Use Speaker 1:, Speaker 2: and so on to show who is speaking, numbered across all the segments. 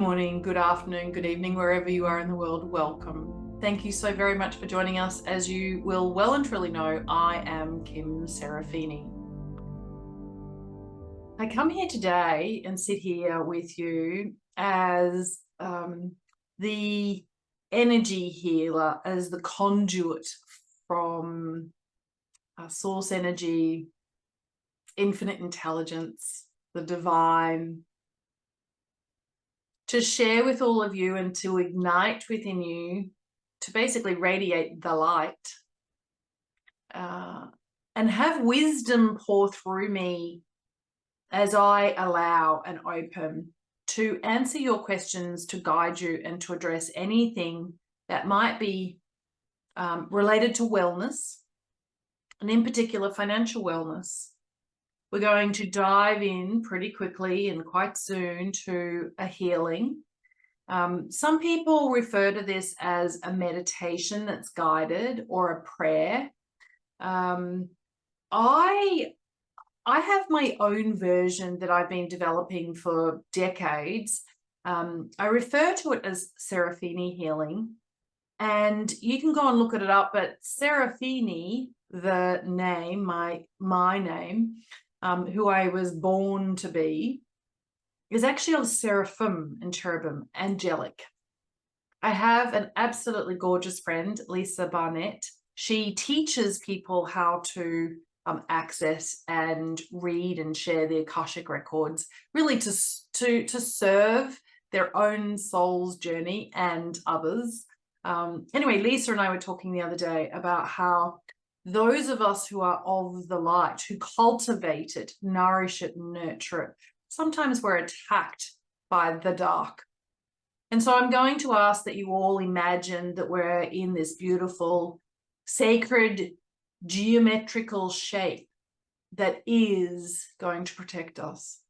Speaker 1: morning, good afternoon, good evening, wherever you are in the world, welcome. Thank you so very much for joining us. As you will well and truly know, I am Kim Serafini. I come here today and sit here with you as the energy healer, as the conduit from source energy, infinite intelligence, the divine, to share with all of you and to ignite within you, to basically radiate the light and have wisdom pour through me as I allow and open to answer your questions, to guide you and to address anything that might be related to wellness, and in particular financial wellness. We're going to dive in pretty quickly and quite soon to a healing. Some people refer to this as a meditation that's guided or a prayer. I have my own version that I've been developing for decades. I refer to it as Serafini healing, and you can go and look it up. But Serafini, the name, my name, who I was born to be, is actually of seraphim and cherubim, angelic. I have an absolutely gorgeous friend, Lisa Barnett. She teaches people how to access and read and share the Akashic records, really to serve their own soul's journey and others. Anyway, Lisa and I were talking the other day about how those of us who are of the light, who cultivate it, nourish it, nurture it, sometimes we're attacked by the dark. And so I'm going to ask that you all imagine that we're in this beautiful, sacred, geometrical shape that is going to protect us.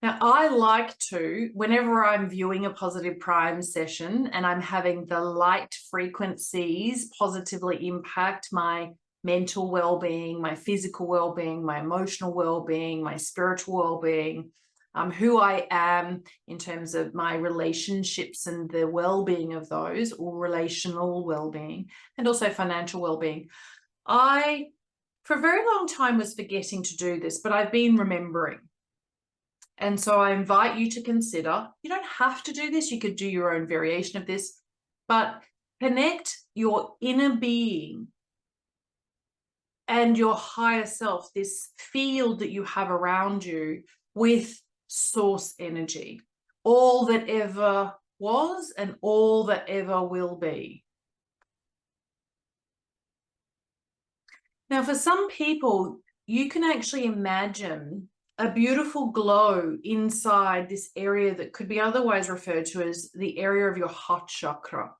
Speaker 1: Now, I like to, whenever I'm viewing a positive prime session and I'm having the light frequencies positively impact my mental well-being, my physical well-being, my emotional well-being, my spiritual well-being, who I am in terms of my relationships and the well-being of those, or relational well-being, and also financial well-being. I, for a very long time, was forgetting to do this, but I've been remembering. And so I invite you to consider, you don't have to do this, you could do your own variation of this, but connect your inner being and your higher self, this field that you have around you, with source energy, all that ever was and all that ever will be. Now, for some people, you can actually imagine a beautiful glow inside this area that could be otherwise referred to as the area of your heart chakra,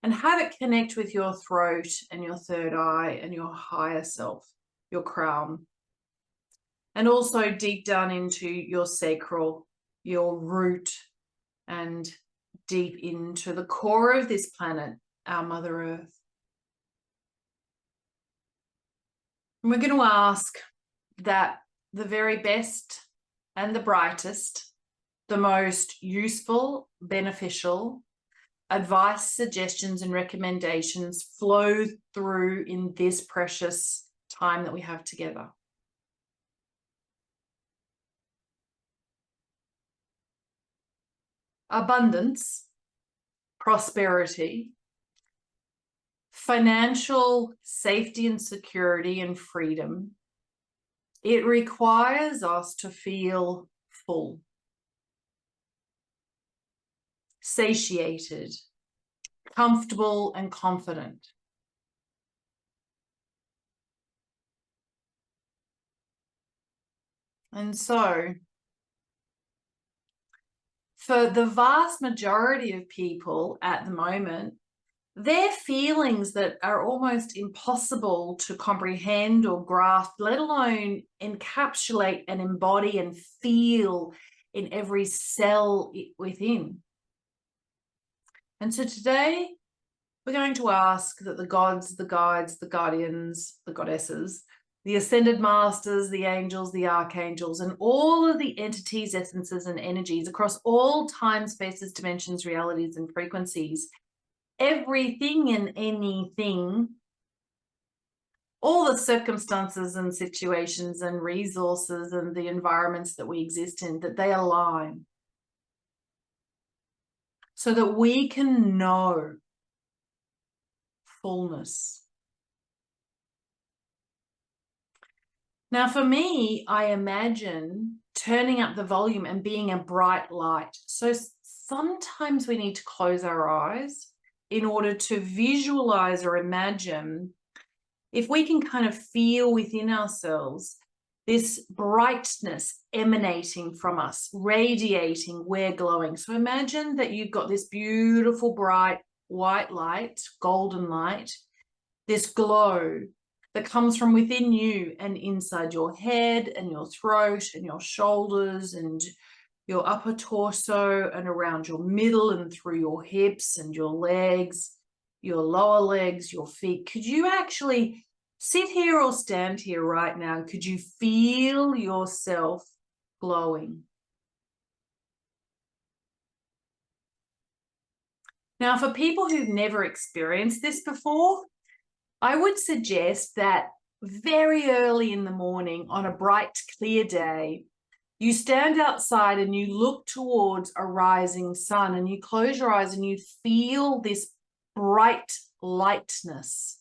Speaker 1: and have it connect with your throat and your third eye and your higher self, your crown, and also deep down into your sacral, your root, and deep into the core of this planet, our Mother Earth. And we're going to ask that the very best and the brightest, the most useful, beneficial advice, suggestions, and recommendations flow through in this precious time that we have together. Abundance, prosperity, financial safety and security and freedom. It requires us to feel full, satiated, comfortable, and confident. And so, for the vast majority of people at the moment, they're feelings that are almost impossible to comprehend or grasp, let alone encapsulate and embody and feel in every cell within. And so today, we're going to ask that the gods, the guides, the guardians, the goddesses, the ascended masters, the angels, the archangels, and all of the entities, essences, and energies across all time, spaces, dimensions, realities, and frequencies. Everything and anything, all the circumstances and situations and resources and the environments that we exist in, that they align so that we can know fullness. Now, for me, I imagine turning up the volume and being a bright light. So sometimes we need to close our eyes in order to visualize or imagine, if we can kind of feel within ourselves this brightness emanating from us, radiating, we're glowing. So imagine that you've got this beautiful, bright, white light, golden light, this glow that comes from within you and inside your head and your throat and your shoulders and your upper torso and around your middle and through your hips and your legs, your lower legs, your feet. Could you actually sit here or stand here right now? Could you feel yourself glowing? Now, for people who've never experienced this before, I would suggest that very early in the morning on a bright, clear day, you stand outside and you look towards a rising sun and you close your eyes and you feel this bright lightness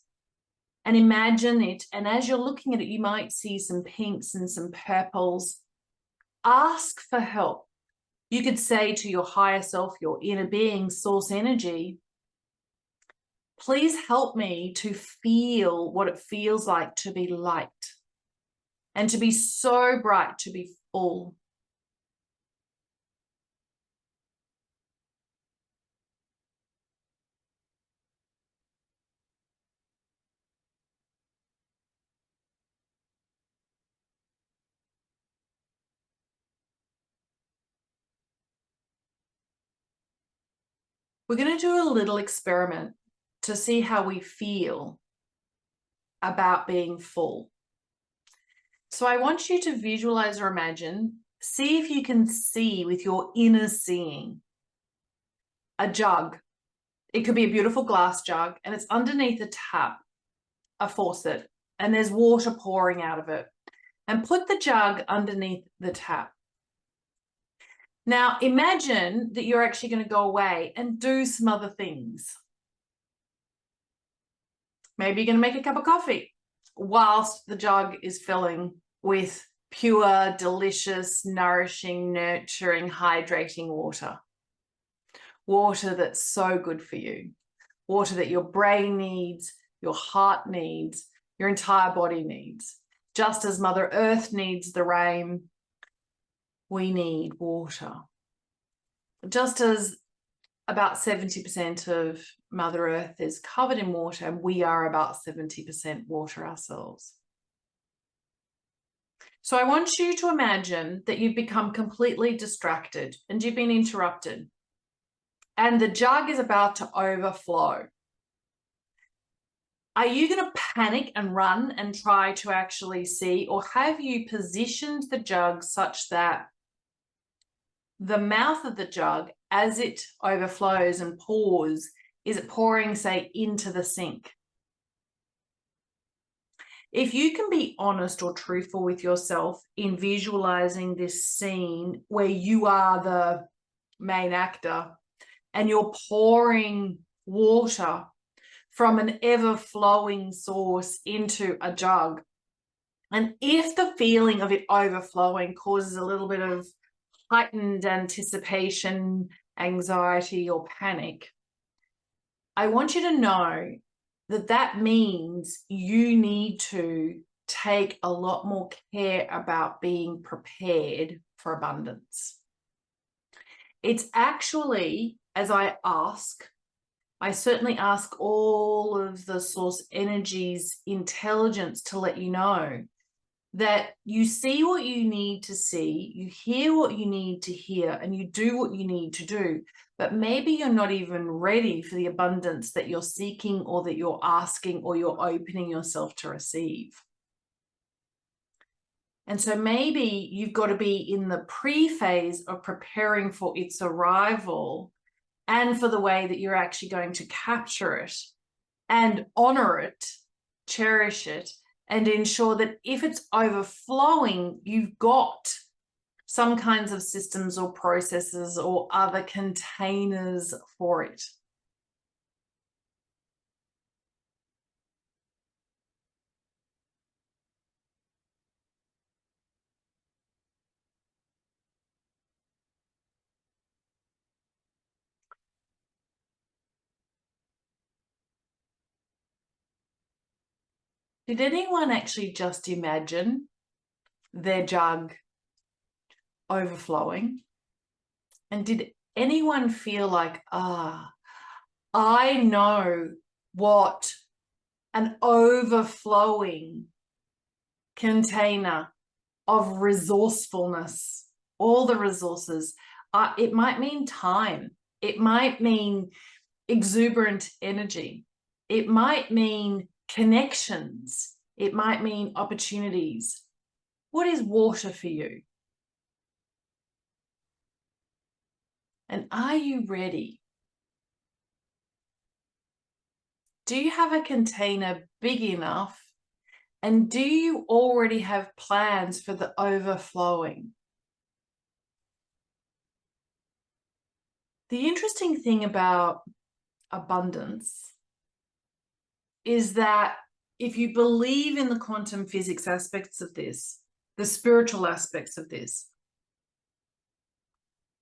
Speaker 1: and imagine it. And as you're looking at it, you might see some pinks and some purples. Ask for help. You could say to your higher self, your inner being, source energy, please help me to feel what it feels like to be light and to be so bright, to be full. We're going to do a little experiment to see how we feel about being full. So I want you to visualize or imagine, see if you can see with your inner seeing a jug. It could be a beautiful glass jug and it's underneath a tap, a faucet, and there's water pouring out of it. And put the jug underneath the tap. Now imagine that you're actually going to go away and do some other things. Maybe you're going to make a cup of coffee whilst the jug is filling with pure, delicious, nourishing, nurturing, hydrating water. Water that's so good for you. Water that your brain needs, your heart needs, your entire body needs. Just as Mother Earth needs the rain, we need water. Just as about 70% of Mother Earth is covered in water, and we are about 70% water ourselves. So I want you to imagine that you've become completely distracted and you've been interrupted, and the jug is about to overflow. Are you going to panic and run and try to actually see, or have you positioned the jug such that the mouth of the jug, as it overflows and pours, is it pouring, say, into the sink? If you can be honest or truthful with yourself in visualizing this scene where you are the main actor and you're pouring water from an ever-flowing source into a jug, and if the feeling of it overflowing causes a little bit of heightened anticipation, anxiety, or panic, I want you to know that that means you need to take a lot more care about being prepared for abundance. It's actually, as I certainly ask all of the source energies intelligence to let you know that you see what you need to see, you hear what you need to hear, and you do what you need to do. But maybe you're not even ready for the abundance that you're seeking or that you're asking or you're opening yourself to receive. And so maybe you've got to be in the pre-phase of preparing for its arrival and for the way that you're actually going to capture it and honor it, cherish it, and ensure that if it's overflowing, you've got some kinds of systems or processes or other containers for it. Did anyone actually just imagine their jug overflowing? And did anyone feel like, I know what an overflowing container of resourcefulness, all the resources, it might mean time, it might mean exuberant energy, it might mean connections, it might mean opportunities. What is water for you? And are you ready? Do you have a container big enough? And do you already have plans for the overflowing? The interesting thing about abundance is that if you believe in the quantum physics aspects of this, the spiritual aspects of this,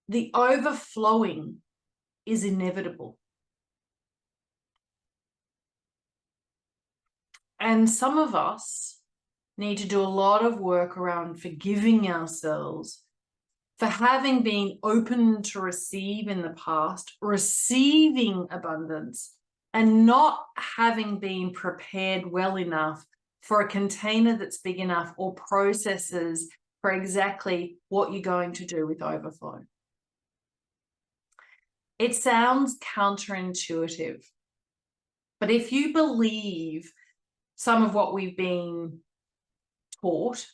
Speaker 1: the overflowing is inevitable. And some of us need to do a lot of work around forgiving ourselves for having been open to receive in the past, receiving abundance, and not having been prepared well enough for a container that's big enough or processes for exactly what you're going to do with overflow. It sounds counterintuitive, but if you believe some of what we've been taught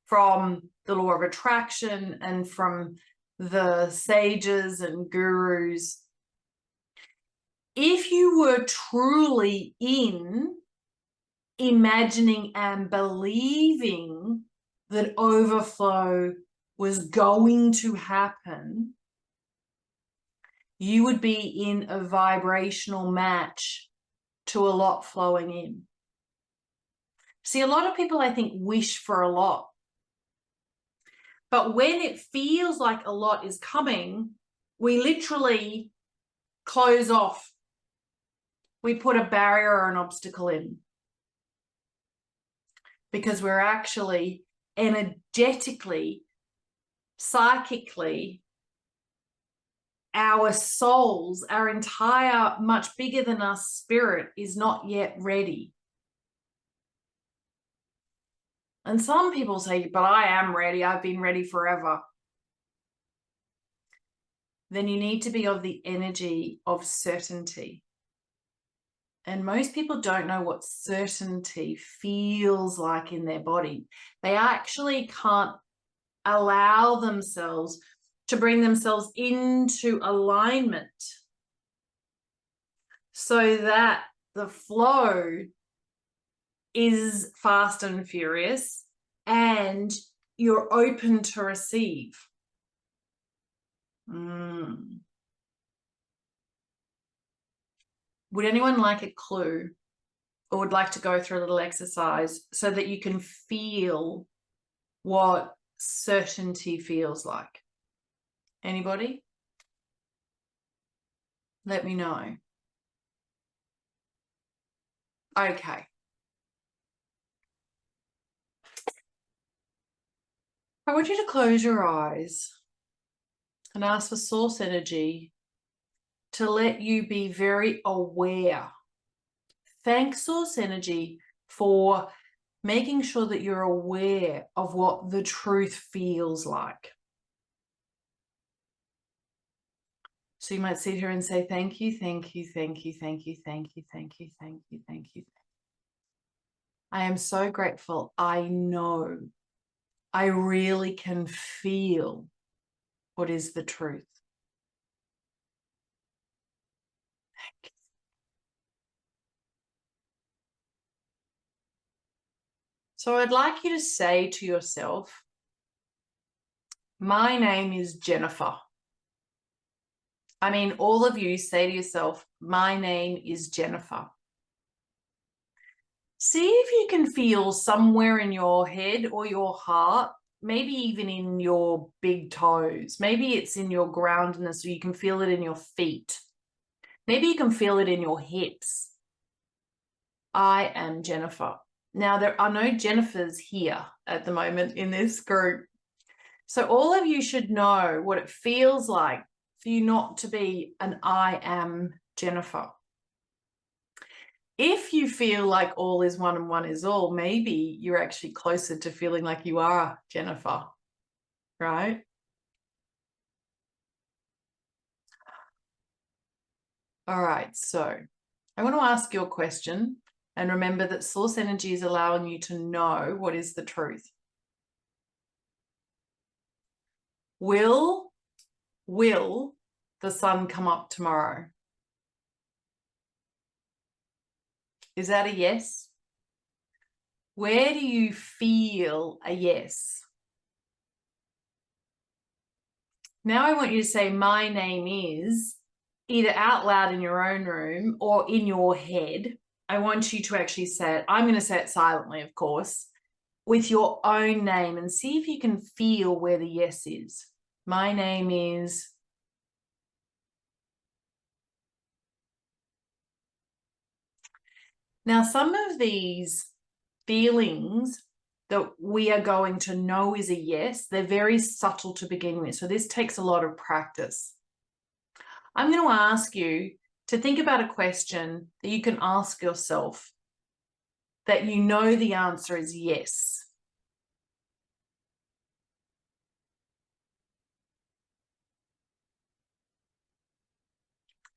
Speaker 1: from the law of attraction and from the sages and gurus, if you were truly in imagining and believing that overflow was going to happen, you would be in a vibrational match to a lot flowing in. See, a lot of people, I think, wish for a lot. But when it feels like a lot is coming, we literally close off. We put a barrier or an obstacle in because we're actually energetically, psychically, our souls, our entire, much bigger than us spirit is not yet ready. And some people say, but I am ready. I've been ready forever. Then you need to be of the energy of certainty. And most people don't know what certainty feels like in their body. They actually can't allow themselves to bring themselves into alignment so that the flow is fast and furious and you're open to receive. Would anyone like a clue or would like to go through a little exercise so that you can feel what certainty feels like? Anybody? Let me know. Okay. I want you to close your eyes and ask for source energy to let you be very aware. Thank source energy for making sure that you're aware of what the truth feels like. So you might sit here and say, thank you, thank you, thank you, thank you, thank you, thank you, thank you, thank you. I am so grateful. I know I really can feel what is the truth. So I'd like you to say to yourself, my name is Jennifer. I mean, all of you say to yourself, my name is Jennifer. See if you can feel somewhere in your head or your heart, maybe even in your big toes. Maybe it's in your groundedness, or you can feel it in your feet. Maybe you can feel it in your hips. I am Jennifer. Now, there are no Jennifers here at the moment in this group. So all of you should know what it feels like for you not to be an I am Jennifer. If you feel like all is one and one is all, maybe you're actually closer to feeling like you are Jennifer, right? All right, so I want to ask you a question, and remember that source energy is allowing you to know what is the truth. Will the sun come up tomorrow? Is that a yes? Where do you feel a yes? Now I want you to say, my name is, either out loud in your own room or in your head. I want you to actually say it. I'm going to say it silently, of course, with your own name, and see if you can feel where the yes is. My name is. Now, some of these feelings that we are going to know is a yes, they're very subtle to begin with. So this takes a lot of practice. I'm going to ask you to think about a question that you can ask yourself that you know the answer is yes.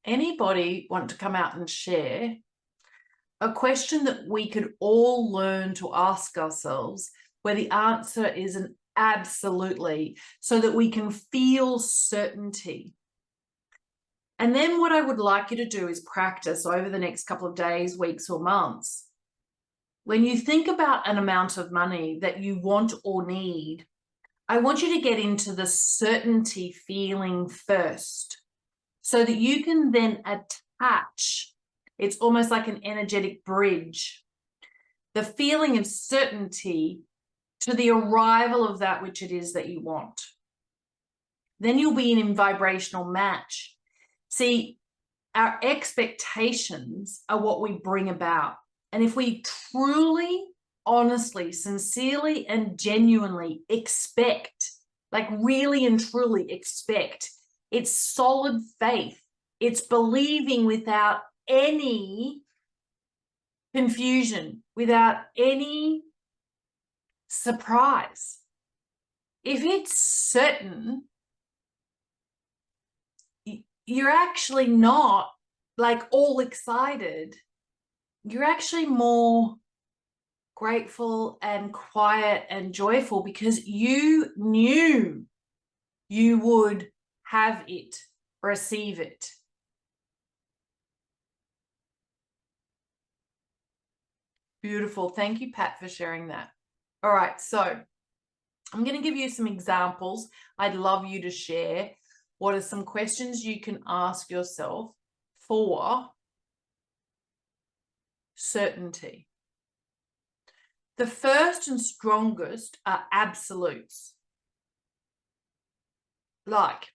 Speaker 1: Anybody want to come out and share a question that we could all learn to ask ourselves where the answer is an absolutely, so that we can feel certainty? And then what I would like you to do is practice over the next couple of days, weeks, or months. When you think about an amount of money that you want or need, I want you to get into the certainty feeling first, so that you can then attach. It's almost like an energetic bridge, the feeling of certainty to the arrival of that which it is that you want. Then you'll be in vibrational match. See, our expectations are what we bring about. And if we truly, honestly, sincerely, and genuinely expect, like really and truly expect, it's solid faith. It's believing without any confusion, without any surprise. If it's certain, you're actually not like all excited. You're actually more grateful and quiet and joyful, because you knew you would have it, receive it. Beautiful. Thank you, Pat, for sharing that. All right, so I'm going to give you some examples. I'd love you to share what are some questions you can ask yourself for certainty. The first and strongest are absolutes. Like,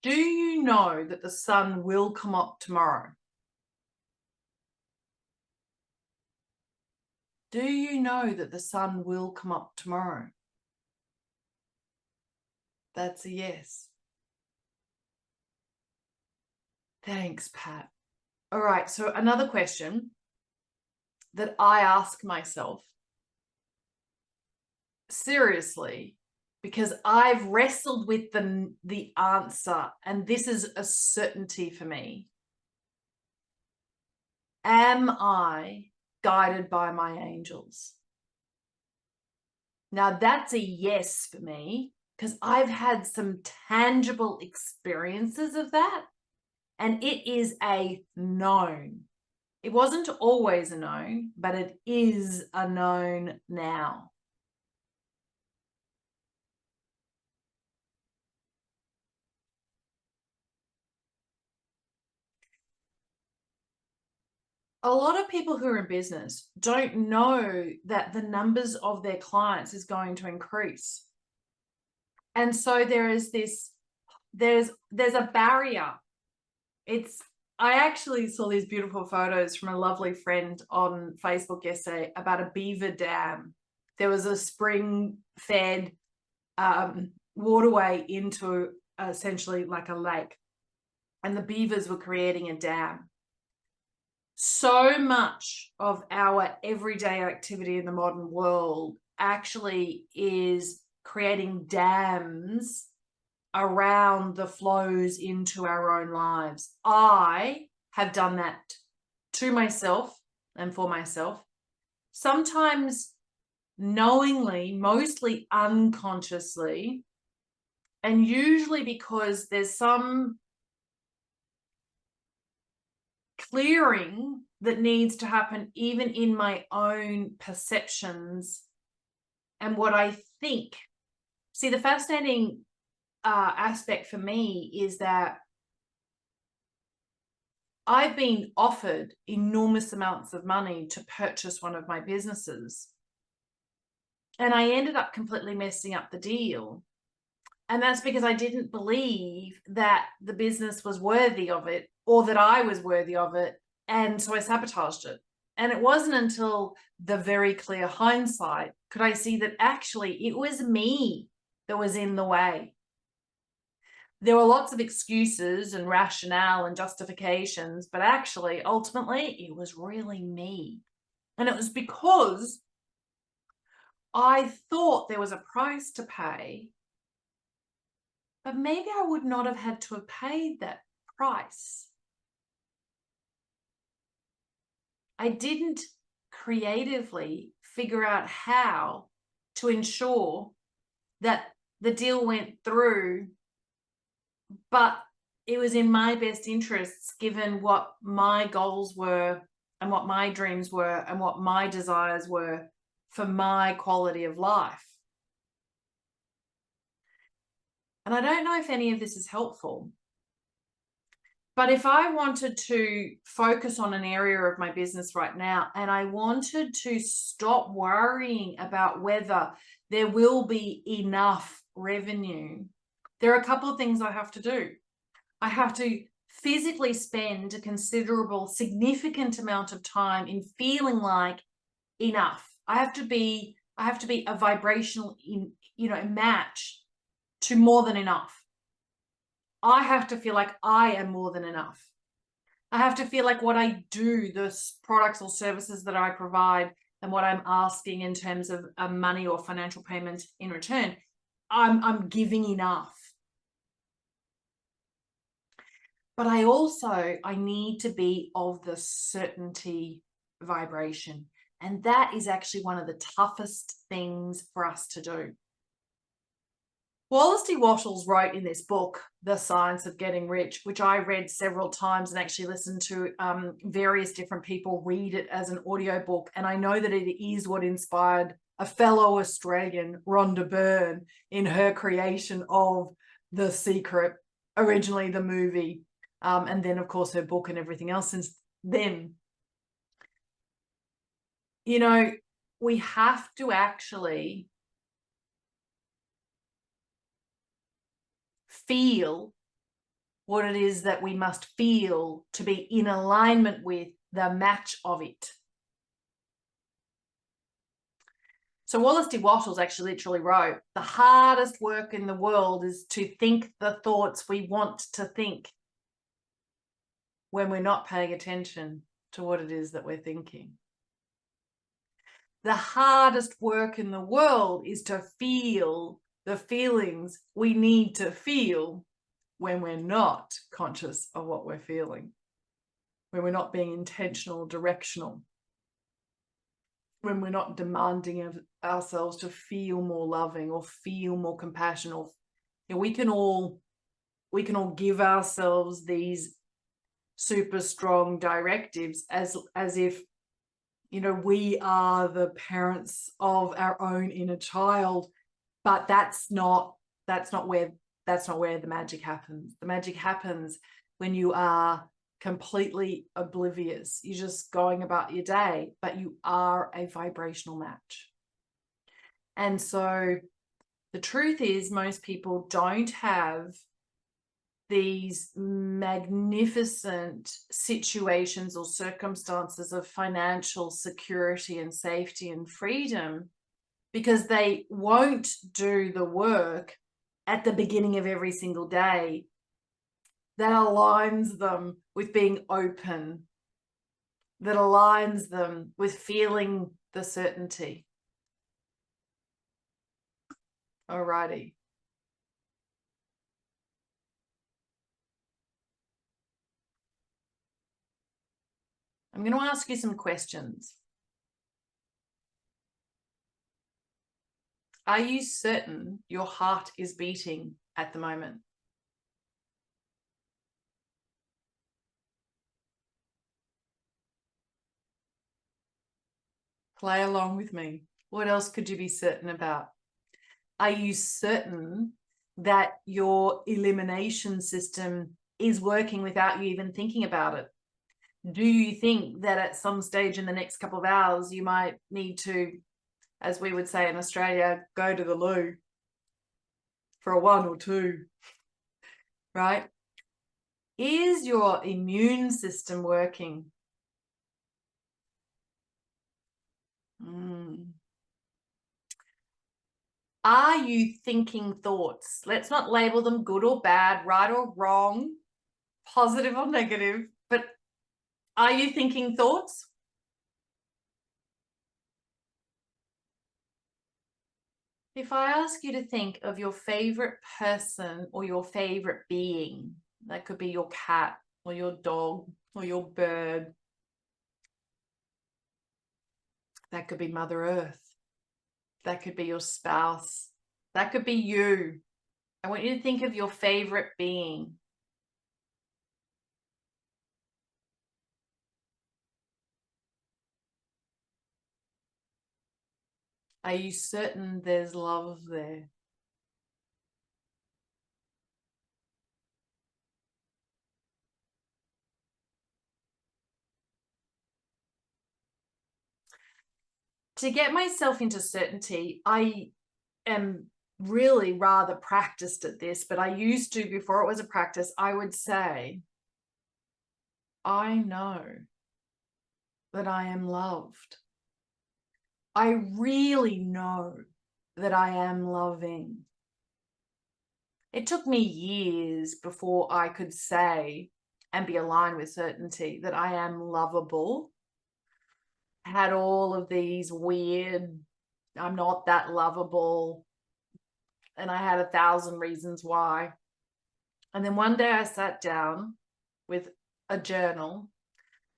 Speaker 1: do you know that the sun will come up tomorrow? Do you know that the sun will come up tomorrow? That's a yes. Thanks, Pat. All right, so another question that I ask myself, seriously, because I've wrestled with the answer, and this is a certainty for me. Am I guided by my angels? Now that's a yes for me, because I've had some tangible experiences of that, and it is a known. It wasn't always a known, but it is a known now. A lot of people who are in business don't know that the numbers of their clients is going to increase. And so there's a barrier. I actually saw these beautiful photos from a lovely friend on Facebook yesterday about a beaver dam. There was a spring fed waterway into essentially like a lake, and the beavers were creating a dam. So much of our everyday activity in the modern world actually is creating dams around the flows into our own lives. I have done that to myself and for myself, sometimes knowingly, mostly unconsciously, and usually because there's some clearing that needs to happen even in my own perceptions and what I think. See, the fascinating aspect for me is that I've been offered enormous amounts of money to purchase one of my businesses, and I ended up completely messing up the deal. And that's because I didn't believe that the business was worthy of it, or that I was worthy of it. And so I sabotaged it. And it wasn't until the very clear hindsight could I see that actually it was me that was in the way. There were lots of excuses and rationale and justifications, but actually, ultimately, it was really me. And it was because I thought there was a price to pay, but maybe I would not have had to have paid that price. I didn't creatively figure out how to ensure that the deal went through, but it was in my best interests given what my goals were and what my dreams were and what my desires were for my quality of life. And I don't know if any of this is helpful, but if I wanted to focus on an area of my business right now, and I wanted to stop worrying about whether there will be enough revenue, there are a couple of things I have to do. I have to physically spend a considerable, significant amount of time in feeling like enough. I have to be a vibrational match to more than enough. I have to feel like I am more than enough. I have to feel like what I do, the products or services that I provide, and what I'm asking in terms of money or financial payment in return, I'm giving enough. But I need to be of the certainty vibration. And that is actually one of the toughest things for us to do. Wallace D. Wattles wrote in this book, The Science of Getting Rich, which I read several times and actually listened to various different people read it as an audiobook. And I know that it is what inspired a fellow Australian, Rhonda Byrne, in her creation of The Secret, originally the movie, and then, of course, her book and everything else since then. You know, we have to actually feel what it is that we must feel to be in alignment with the match of it. So Wallace D. Wattles actually literally wrote, the hardest work in the world is to think the thoughts we want to think when we're not paying attention to what it is that we're thinking. The hardest work in the world is to feel the feelings we need to feel when we're not conscious of what we're feeling, when we're not being intentional, directional. when we're not demanding of ourselves to feel more loving or feel more compassion, or we can all give ourselves these super strong directives as if we are the parents of our own inner child, but that's not where the magic happens. The magic happens when you are completely oblivious. You're just going about your day, but you are a vibrational match. And so the truth is, most people don't have these magnificent situations or circumstances of financial security and safety and freedom because they won't do the work at the beginning of every single day that aligns them with being open, that aligns them with feeling the certainty. Alrighty. I'm going to ask you some questions. Are you certain your heart is beating at the moment? Play along with me. What else could you be certain about? Are you certain that your elimination system is working without you even thinking about it? Do you think that at some stage in the next couple of hours, you might need to, as we would say in Australia, go to the loo for a 1 or 2, right? Is your immune system working? Are you thinking thoughts? Let's not label them good or bad, right or wrong, positive or negative, but are you thinking thoughts? If I ask you to think of your favorite person or your favorite being, that could be your cat or your dog or your bird. That could be Mother Earth. That could be your spouse. That could be you. I want you to think of your favorite being. Are you certain there's love there? To get myself into certainty, I am really rather practiced at this, but I used to, before it was a practice, I would say, I know that I am loved. I really know that I am loving. It took me years before I could say and be aligned with certainty that I am lovable. I had all of these weird, I'm not that lovable, and I had 1,000 reasons why. And then one day I sat down with a journal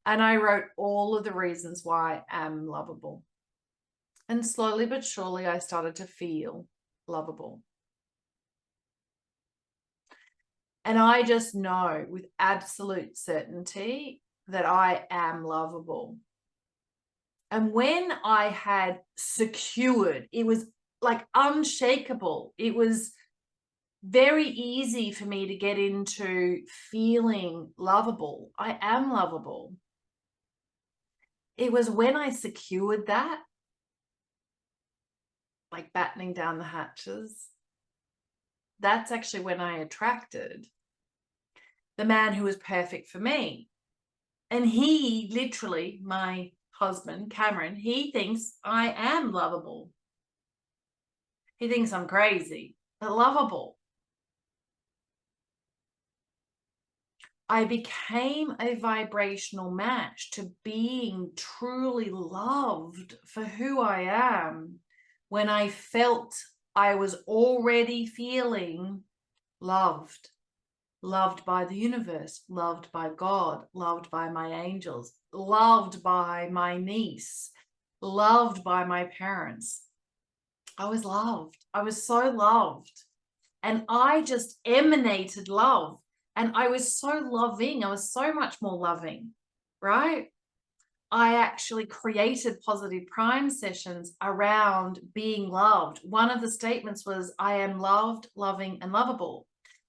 Speaker 1: and I wrote all of the reasons why I am lovable. And slowly but surely I started to feel lovable. And I just know with absolute certainty that I am lovable. And when I had secured, it was like unshakable. It was very easy for me to get into feeling lovable. I am lovable. It was when I secured that, like battening down the hatches, that's actually when I attracted the man who was perfect for me. And he literally, my husband, Cameron, he thinks I am lovable. He thinks I'm crazy, but lovable. I became a vibrational match to being truly loved for who I am when I felt I was already feeling loved. Loved by the universe, loved by God, loved by my angels, loved by my niece, loved by my parents. I was loved. I was so loved. And I just emanated love. And I was so loving. I was so much more loving, right? I actually created positive prime sessions around being loved. One of the statements was, I am loved, loving, and lovable.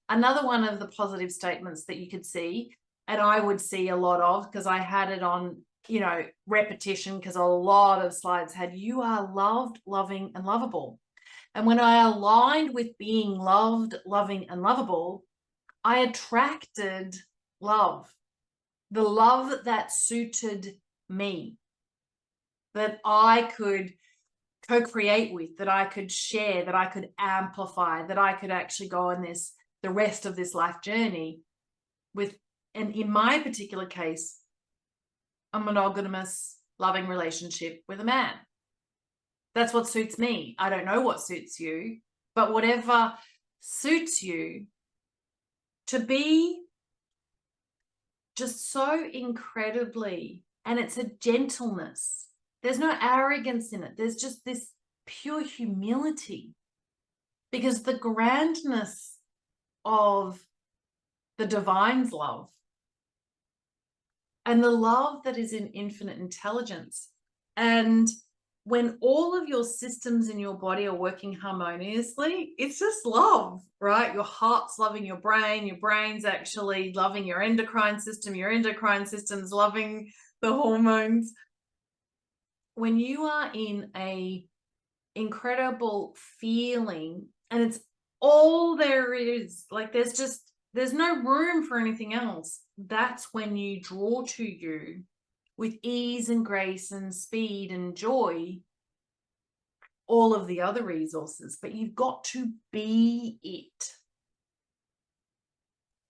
Speaker 1: Another one of the positive statements that you could see, and I would see a lot of, because I had it on, repetition, because a lot of slides had, you are loved, loving, and lovable. And when I aligned with being loved, loving, and lovable, I attracted love, the love that suited me, that I could co-create with, that I could share, that I could amplify, that I could actually go on the rest of this life journey with. And in my particular case, a monogamous, loving relationship with a man. That's what suits me. I don't know what suits you, but whatever suits you, to be just so incredibly, and it's a gentleness. There's no arrogance in it. There's just this pure humility, because the grandness of the divine's love and the love that is in infinite intelligence. And when all of your systems in your body are working harmoniously, it's just love, right? Your heart's loving your brain's actually loving your endocrine system's loving the hormones. When you are in a incredible feeling, and it's all there is, like there's no room for anything else, that's when you draw to you with ease and grace and speed and joy all of the other resources. But you've got to be it.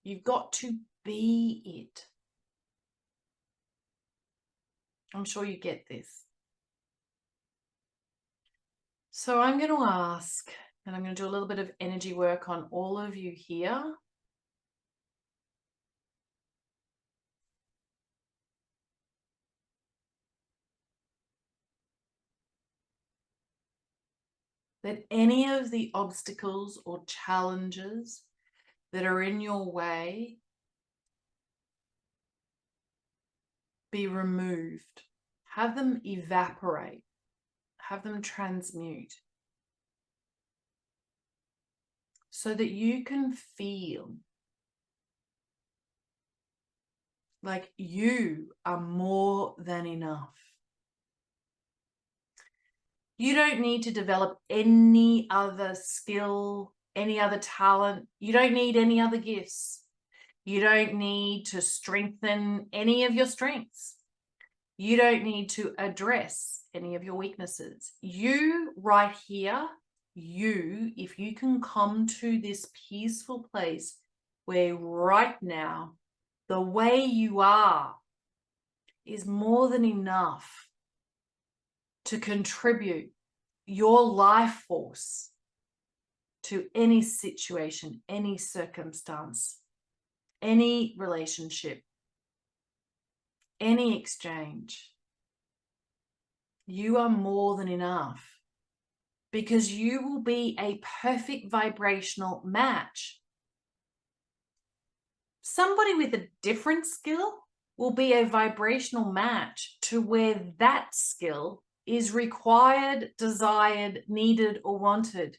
Speaker 1: You've got to be it. I'm sure you get this. So I'm going to ask, and I'm going to do a little bit of energy work on all of you here. That any of the obstacles or challenges that are in your way be removed. Have them evaporate. Have them transmute. So that you can feel like you are more than enough. You don't need to develop any other skill, any other talent. You don't need any other gifts. You don't need to strengthen any of your strengths. You don't need to address any of your weaknesses. You right here, if you can come to this peaceful place where right now, the way you are is more than enough to contribute your life force to any situation, any circumstance, any relationship, any exchange. You are more than enough, because you will be a perfect vibrational match. Somebody with a different skill will be a vibrational match to where that skill is required, desired, needed, or wanted.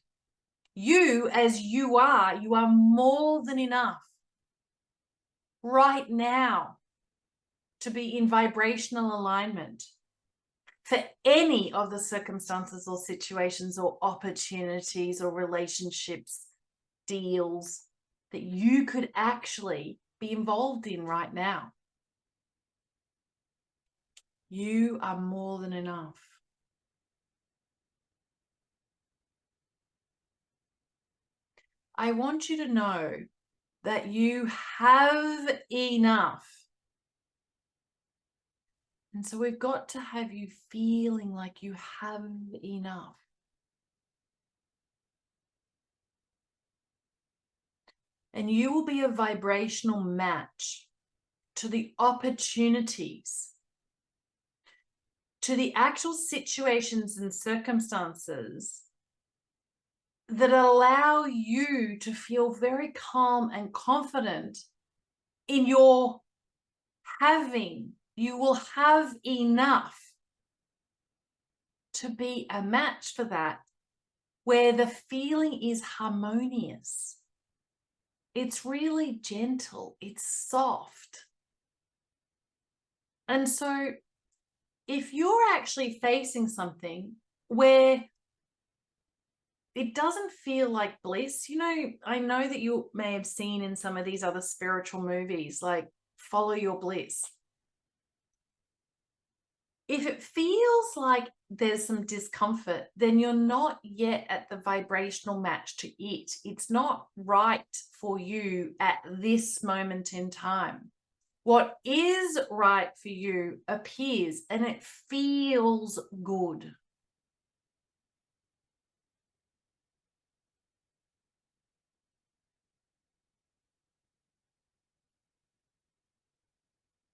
Speaker 1: You, as you are more than enough right now to be in vibrational alignment for any of the circumstances or situations or opportunities or relationships, deals that you could actually be involved in right now. You are more than enough. I want you to know that you have enough. And so we've got to have you feeling like you have enough. And you will be a vibrational match to the opportunities, to the actual situations and circumstances that allow you to feel very calm and confident in your having. You will have enough to be a match for that, where the feeling is harmonious. It's really gentle, it's soft. And so if you're actually facing something where it doesn't feel like bliss, you know, I know that you may have seen in some of these other spiritual movies, like Follow Your Bliss. If it feels like there's some discomfort, then you're not yet at the vibrational match to it. It's not right for you at this moment in time. What is right for you appears and it feels good.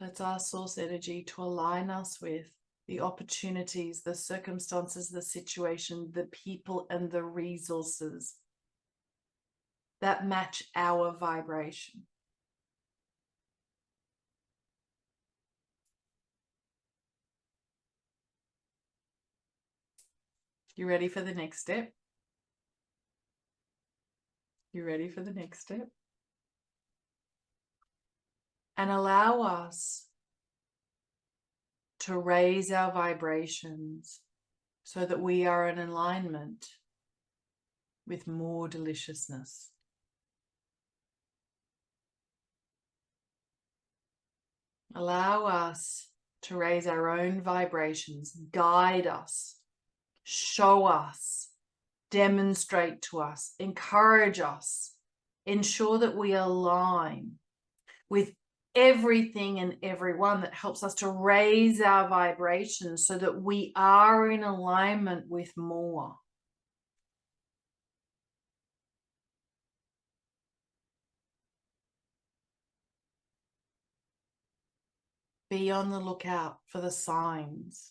Speaker 1: Let's ask source energy to align us with the opportunities, the circumstances, the situation, the people, and the resources that match our vibration. You ready for the next step? You ready for the next step? And allow us to raise our vibrations so that we are in alignment with more deliciousness. Allow us to raise our own vibrations, guide us, show us, demonstrate to us, encourage us, ensure that we align with everything and everyone that helps us to raise our vibrations so that we are in alignment with more. Be on the lookout for the signs.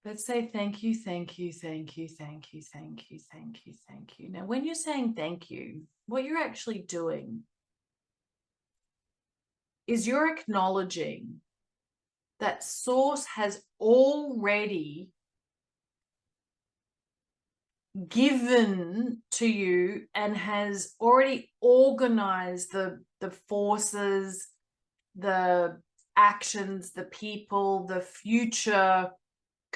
Speaker 1: Let's say thank you, thank you, thank you, thank you, thank you, thank you, thank you. Now, when you're saying thank you, what you're actually doing is you're acknowledging that source has already given to you and has already organized the forces, the actions, the people, the future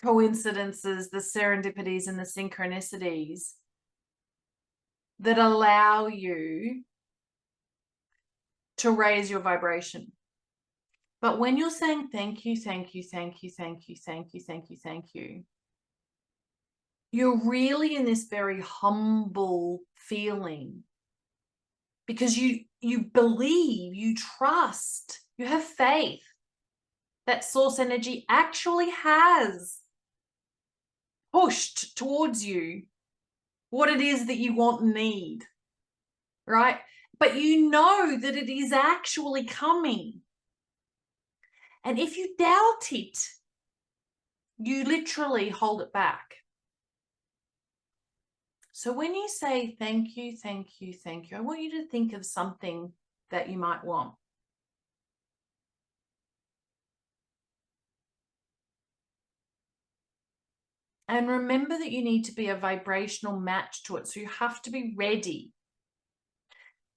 Speaker 1: coincidences, the serendipities and the synchronicities that allow you to raise your vibration. But when you're saying thank you, thank you, thank you, thank you, thank you, thank you, thank you, you're really in this very humble feeling because you believe, you trust, you have faith that source energy actually has pushed towards you what it is that you want and need, right? But you know that it is actually coming. And if you doubt it, you literally hold it back. So when you say thank you, thank you, thank you, I want you to think of something that you might want. And remember that you need to be a vibrational match to it. So you have to be ready.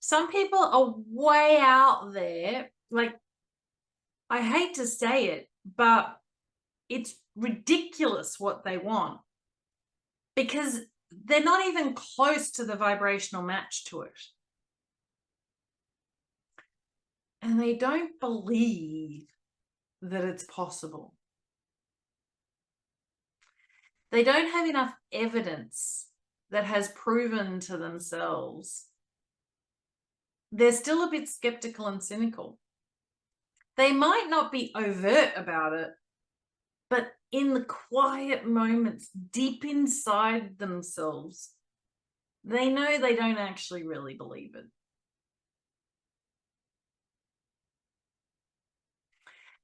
Speaker 1: Some people are way out there. Like, I hate to say it, but it's ridiculous what they want because they're not even close to the vibrational match to it. And they don't believe that it's possible. They don't have enough evidence that has proven to themselves. They're still a bit skeptical and cynical. They might not be overt about it, but in the quiet moments deep inside themselves, they know they don't actually really believe it.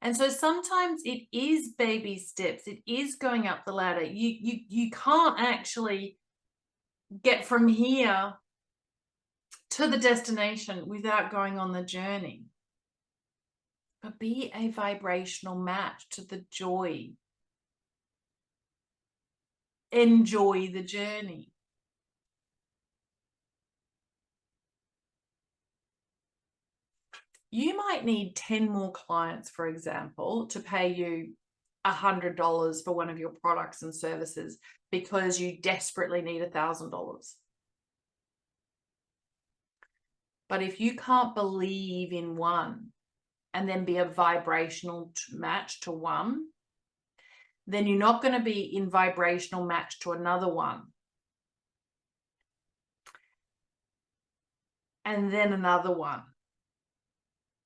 Speaker 1: And so sometimes it is baby steps. It is going up the ladder. You can't actually get from here to the destination without going on the journey. But be a vibrational match to the joy. Enjoy the journey. You might need 10 more clients, for example, to pay you $100 for one of your products and services because you desperately need $1,000. But if you can't believe in one and then be a vibrational match to one, then you're not going to be in vibrational match to another one. And then another one.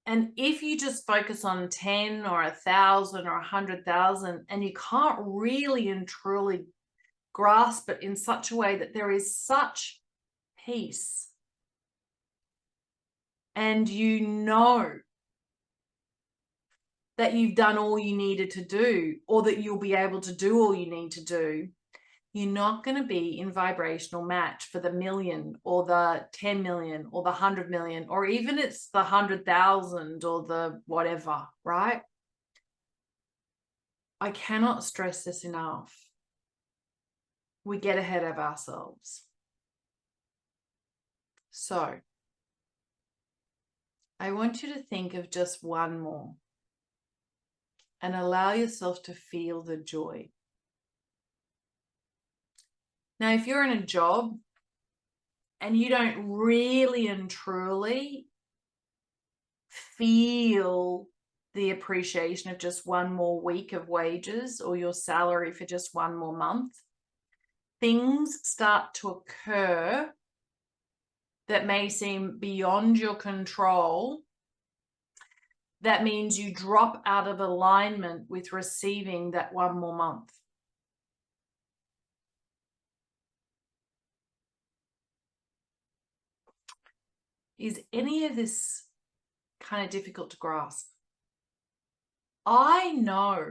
Speaker 1: And if you just focus on 10 or 1,000 or 100,000 and you can't really and truly grasp it in such a way that there is such peace, and you know that you've done all you needed to do, or that you'll be able to do all you need to do, you're not going to be in vibrational match for the million or the 10 million or the 100 million, or even it's the 100,000 or the whatever, right? I cannot stress this enough. We get ahead of ourselves. So I want you to think of just one more and allow yourself to feel the joy. Now, if you're in a job and you don't really and truly feel the appreciation of just one more week of wages or your salary for just one more month, things start to occur that may seem beyond your control. That means you drop out of alignment with receiving that one more month. Is any of this kind of difficult to grasp? I know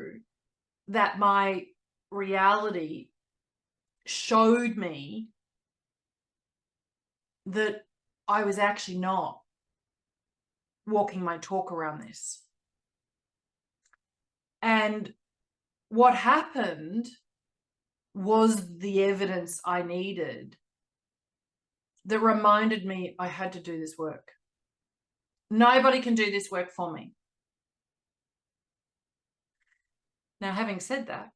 Speaker 1: that my reality showed me that I was actually not walking my talk around this. And what happened was the evidence I needed that reminded me I had to do this work. Nobody can do this work for me. Now, having said that,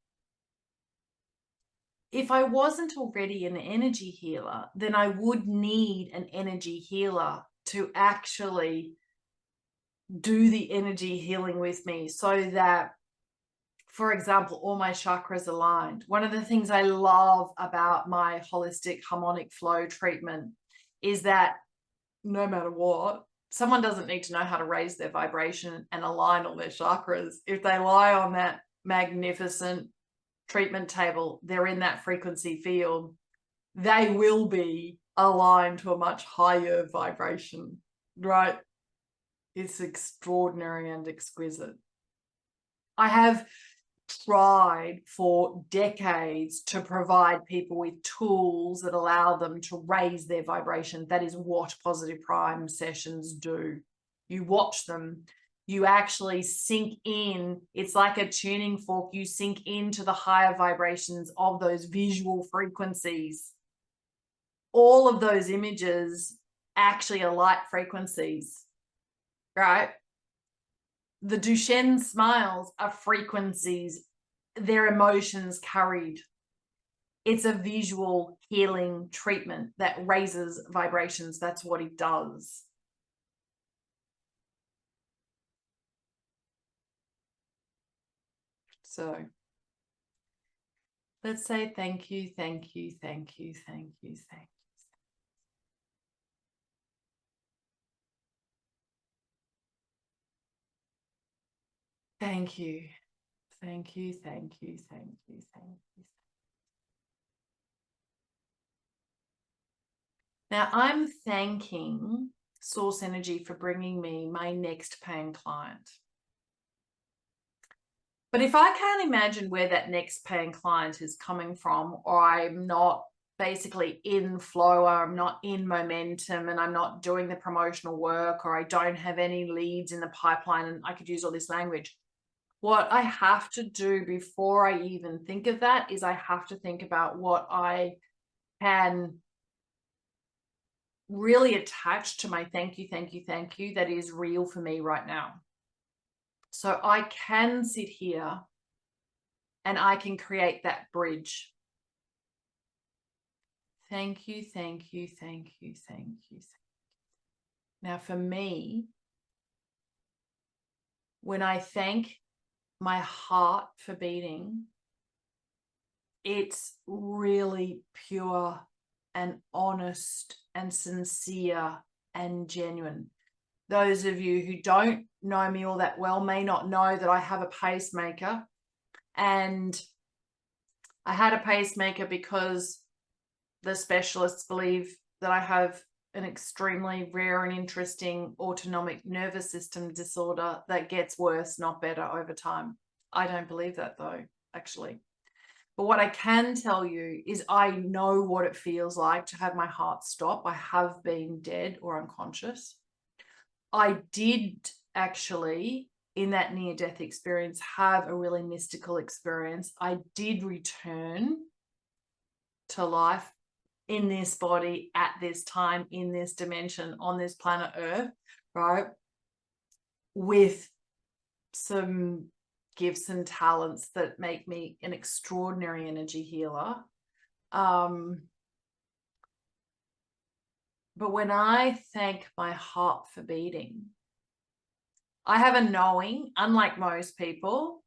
Speaker 1: if I wasn't already an energy healer, then I would need an energy healer to actually do the energy healing with me so that, for example, all my chakras aligned. One of the things I love about my holistic harmonic flow treatment is that no matter what, someone doesn't need to know how to raise their vibration and align all their chakras. If they lie on that magnificent treatment table, they're in that frequency field, they will be aligned to a much higher vibration, right? It's extraordinary and exquisite. I have tried for decades to provide people with tools that allow them to raise their vibration. That is what Positive Prime sessions do. You watch them, you actually sink in. It's like a tuning fork. You sink into the higher vibrations of those visual frequencies. All of those images actually are light frequencies, right? The Duchenne smiles are frequencies, their emotions carried. It's a visual healing treatment that raises vibrations. That's what it does. So let's say thank you, thank you, thank you, thank you, thank you. Thank you, thank you, thank you, thank you, thank you. Now I'm thanking Source Energy for bringing me my next paying client. But if I can't imagine where that next paying client is coming from, or I'm not basically in flow, or I'm not in momentum, and I'm not doing the promotional work, or I don't have any leads in the pipeline, and I could use all this language, what I have to do before I even think of that is I have to think about what I can really attach to my thank you, thank you, thank you that is real for me right now. So I can sit here and I can create that bridge. Thank you, thank you, thank you, thank you. Now for me, when I thank my heart for beating, it's really pure and honest and sincere and genuine. Those of you who don't know me all that well may not know that I have a pacemaker, and I had a pacemaker because the specialists believe that I have an extremely rare and interesting autonomic nervous system disorder that gets worse, not better, over time. I don't believe that though, actually. But what I can tell you is I know what it feels like to have my heart stop. I have been dead or unconscious. I did actually, in that near-death experience, have a really mystical experience. I did return to life in this body at this time, in this dimension, on this planet Earth, right? With some gifts and talents that make me an extraordinary energy healer. But when I thank my heart for beating, I have a knowing, unlike most people,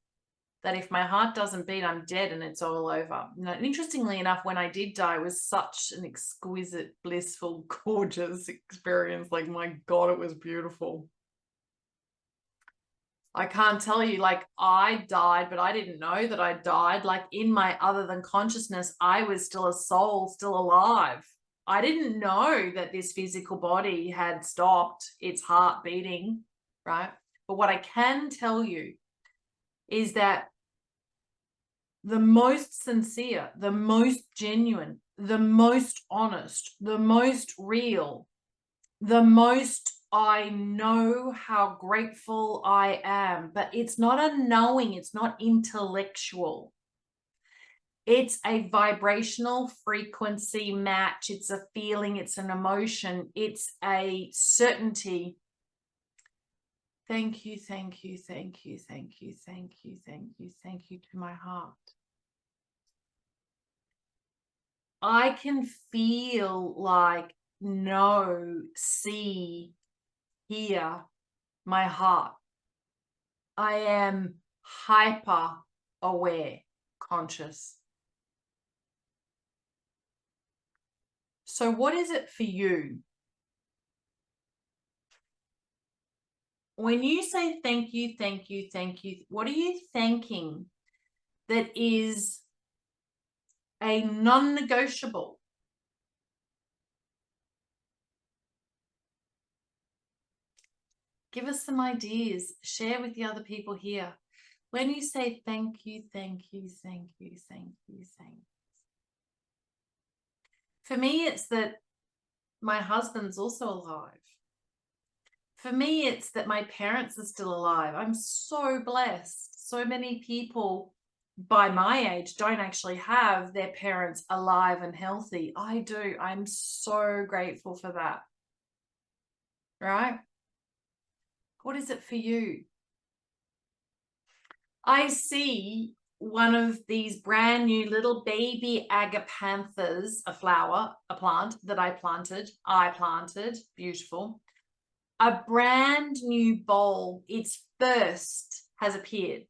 Speaker 1: that if my heart doesn't beat, I'm dead and it's all over. Now, interestingly enough, when I did die, it was such an exquisite, blissful, gorgeous experience. Like, my God, it was beautiful. I can't tell you, like, I died, but I didn't know that I died. Like, in my other than consciousness, I was still a soul, still alive. I didn't know that this physical body had stopped its heart beating, right? But what I can tell you is that the most sincere, the most genuine, the most honest, the most real, the most I know how grateful I am, but it's not a knowing, it's not intellectual. It's a vibrational frequency match. It's a feeling, it's an emotion, it's a certainty. Thank you, thank you, thank you, thank you, thank you, thank you, thank you to my heart. I can feel like, know, see, hear my heart. I am hyper aware, conscious. So what is it for you? When you say thank you, thank you, thank you, what are you thanking that is a non-negotiable? Give us some ideas. Share with the other people here. When you say thank you, thank you, thank you, thank you, thank you. For me, it's that my husband's also alive. For me, it's that my parents are still alive. I'm so blessed. So many people by my age don't actually have their parents alive and healthy. I do. I'm so grateful for that. Right? What is it for you? I see one of these brand new little baby agapanthus, a flower, a plant that I planted, beautiful. A brand new bulb, its first has appeared.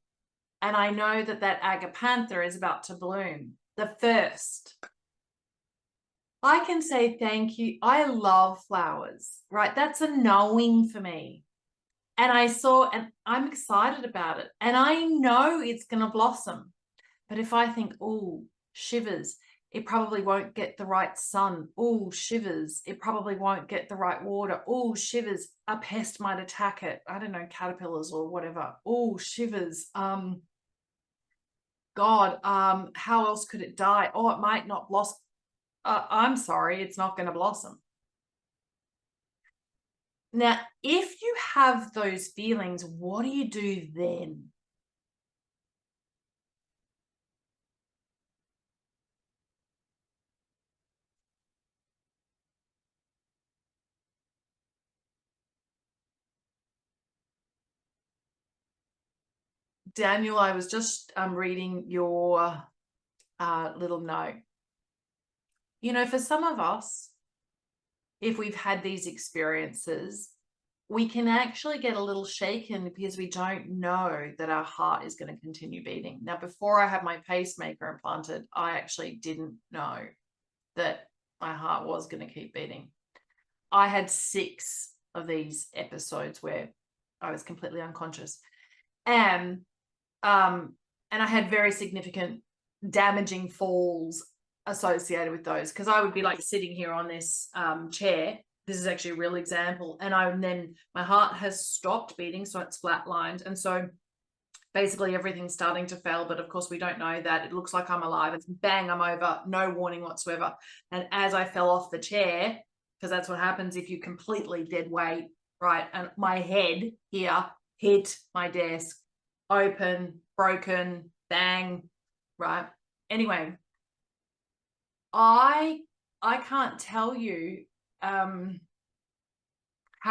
Speaker 1: And I know that that agapantha is about to bloom, the first. I can say thank you. I love flowers, right? That's a knowing for me. And I saw, and I'm excited about it. And I know it's going to blossom. But if I think, oh, shivers, it probably won't get the right sun. Oh, shivers, it probably won't get the right water. Oh, shivers, a pest might attack it. I don't know, caterpillars or whatever. Oh, shivers. God, how else could it die? Oh, it might not blossom. I'm sorry, it's not going to blossom. Now, if you have those feelings, what do you do then? Daniel, I was just reading your little note. You know, for some of us, if we've had these experiences, we can actually get a little shaken because we don't know that our heart is going to continue beating. Now, before I had my pacemaker implanted, I actually didn't know that my heart was going to keep beating. I had 6 of these episodes where I was completely unconscious. And I had very significant damaging falls associated with those, because I would be like sitting here on this chair. This is actually a real example. And then my heart has stopped beating, so it's flatlined. And so basically everything's starting to fail, but of course we don't know that. It looks like I'm alive. It's bang, I'm over, no warning whatsoever. And as I fell off the chair, because that's what happens if you completely dead weight, right? And my head here hit my desk, open, broken, bang, right? Anyway, I can't tell you how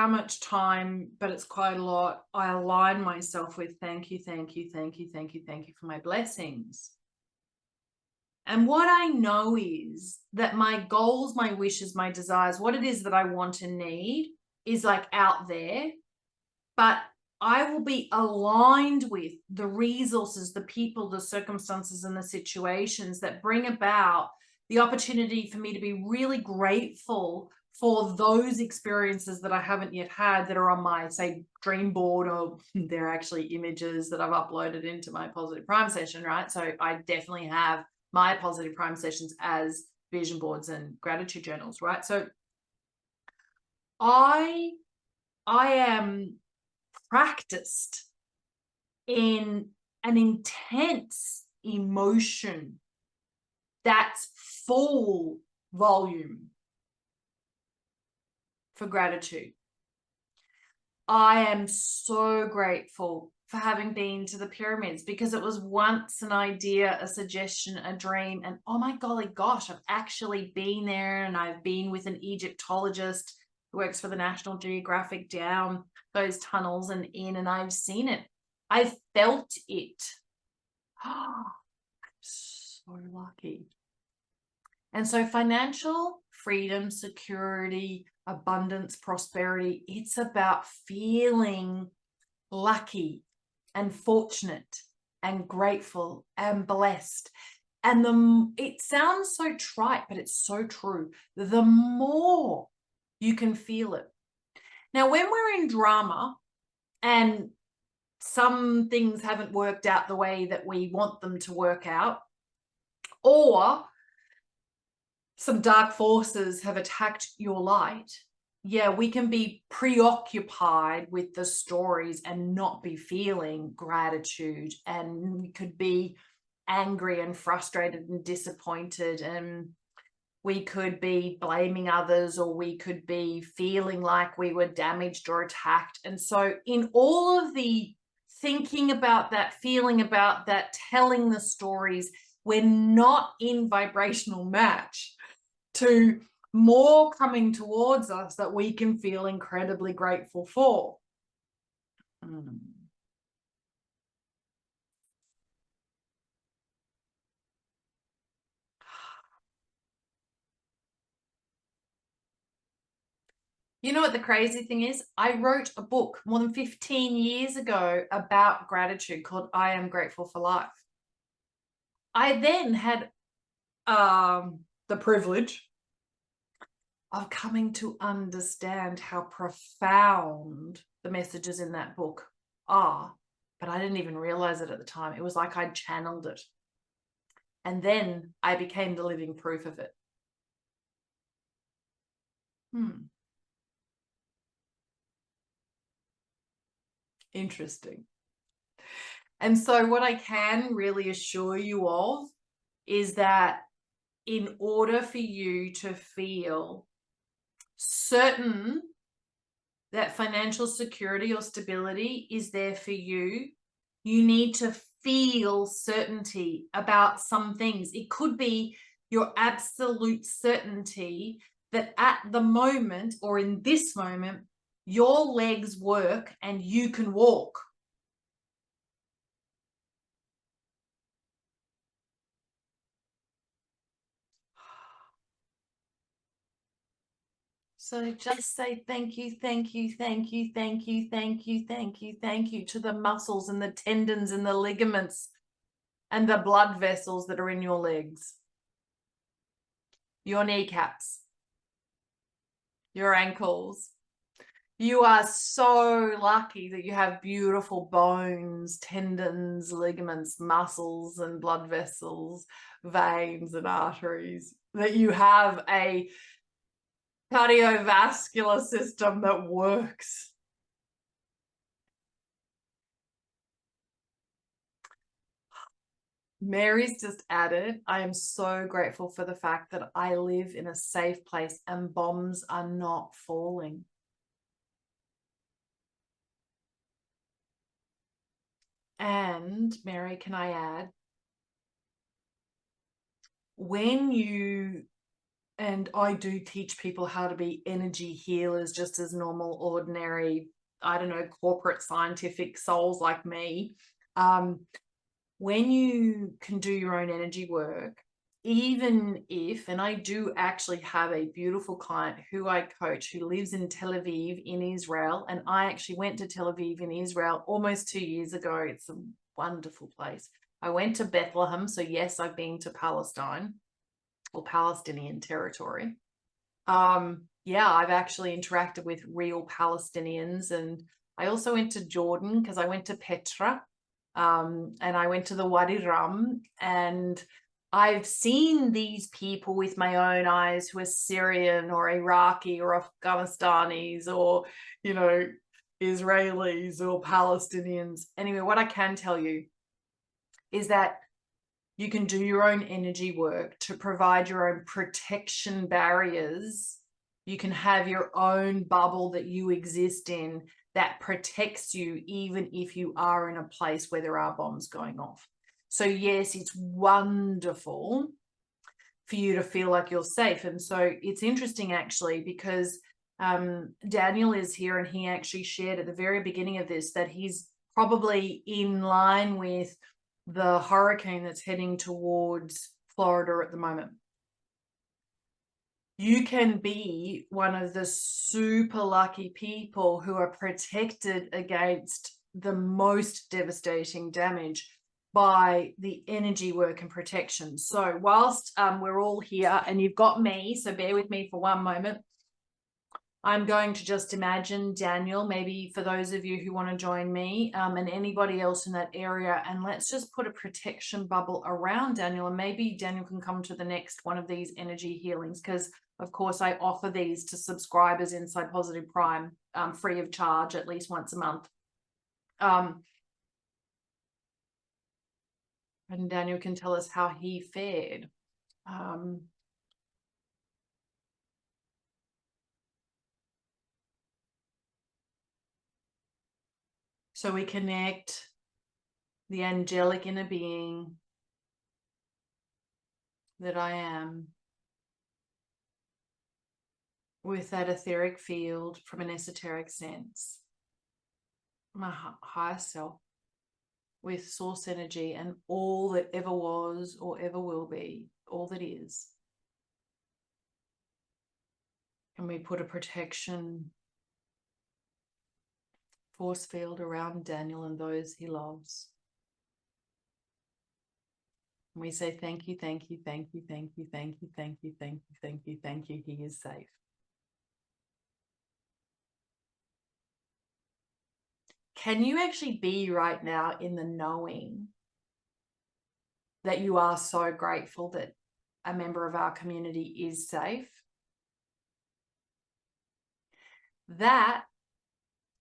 Speaker 1: much time, but it's quite a lot, I align myself with thank you, thank you, thank you, thank you, thank you for my blessings. And what I know is that my goals, my wishes, my desires, what it is that I want and need is like out there, but I will be aligned with the resources, the people, the circumstances, and the situations that bring about the opportunity for me to be really grateful for those experiences that I haven't yet had, that are on my, say, dream board, or they're actually images that I've uploaded into my positive prime session, right? So I definitely have my positive prime sessions as vision boards and gratitude journals, right? So I am practiced in an intense emotion that's full volume for gratitude. I am so grateful for having been to the pyramids, because it was once an idea, a suggestion, a dream, and oh my golly gosh, I've actually been there, and I've been with an Egyptologist who works for the National Geographic down those tunnels and in, and I've seen it. I've felt it. Oh, I'm so lucky. And so financial freedom, security, abundance, prosperity, it's about feeling lucky and fortunate and grateful and blessed. And it sounds so trite, but it's so true. The more you can feel it. Now, when we're in drama and some things haven't worked out the way that we want them to work out, or some dark forces have attacked your light, yeah, we can be preoccupied with the stories and not be feeling gratitude. And we could be angry and frustrated and disappointed, and we could be blaming others, or we could be feeling like we were damaged or attacked. And so in all of the thinking about that, feeling about that, telling the stories, we're not in vibrational match to more coming towards us that we can feel incredibly grateful for. You know what the crazy thing is? I wrote a book more than 15 years ago about gratitude called I Am Grateful for Life. I then had the privilege of coming to understand how profound the messages in that book are, but I didn't even realize it at the time. It was like I channeled it. And then I became the living proof of it. Interesting. And so what I can really assure you of is that in order for you to feel certain that financial security or stability is there for you, you need to feel certainty about some things. It could be your absolute certainty that at the moment or in this moment, your legs work and you can walk. So just say thank you, thank you, thank you, thank you, thank you, thank you, thank you to the muscles and the tendons and the ligaments and the blood vessels that are in your legs, your kneecaps, your ankles. You are so lucky that you have beautiful bones, tendons, ligaments, muscles, and blood vessels, veins and arteries, that you have a cardiovascular system that works. Mary's just added, I am so grateful for the fact that I live in a safe place and bombs are not falling. And Mary, can I add, when you, and I do teach people how to be energy healers just as normal, ordinary, I don't know, corporate scientific souls like me. When you can do your own energy work, even if, and I do actually have a beautiful client who I coach who lives in Tel Aviv in Israel, and I actually went to Tel Aviv in Israel almost 2 years ago. It's a wonderful place. I went to Bethlehem, so yes, I've been to Palestine or Palestinian territory. Yeah, I've actually interacted with real Palestinians, and I also went to Jordan because I went to Petra, and I went to the Wadi Rum, and I've seen these people with my own eyes who are Syrian or Iraqi or Afghanistanis or, you know, Israelis or Palestinians. Anyway, what I can tell you is that you can do your own energy work to provide your own protection barriers. You can have your own bubble that you exist in that protects you, even if you are in a place where there are bombs going off. So yes, it's wonderful for you to feel like you're safe. And so it's interesting actually, because Daniel is here and he actually shared at the very beginning of this that he's probably in line with the hurricane that's heading towards Florida at the moment. You can be one of the super lucky people who are protected against the most devastating damage by the energy work and protection. So whilst we're all here and you've got me, so bear with me for one moment, I'm going to just imagine Daniel, maybe for those of you who want to join me and anybody else in that area, and let's just put a protection bubble around Daniel, and maybe Daniel can come to the next one of these energy healings, because of course I offer these to subscribers inside Positive Prime free of charge at least once a month. And Daniel can tell us how he fared. So we connect the angelic inner being that I am with that etheric field from an esoteric sense, my higher self, with source energy and all that ever was or ever will be, all that is. And we put a protection force field around Daniel and those he loves. And we say, thank you, thank you, thank you, thank you, thank you, thank you, thank you, thank you, thank you. He is safe. Can you actually be right now in the knowing that you are so grateful that a member of our community is safe? That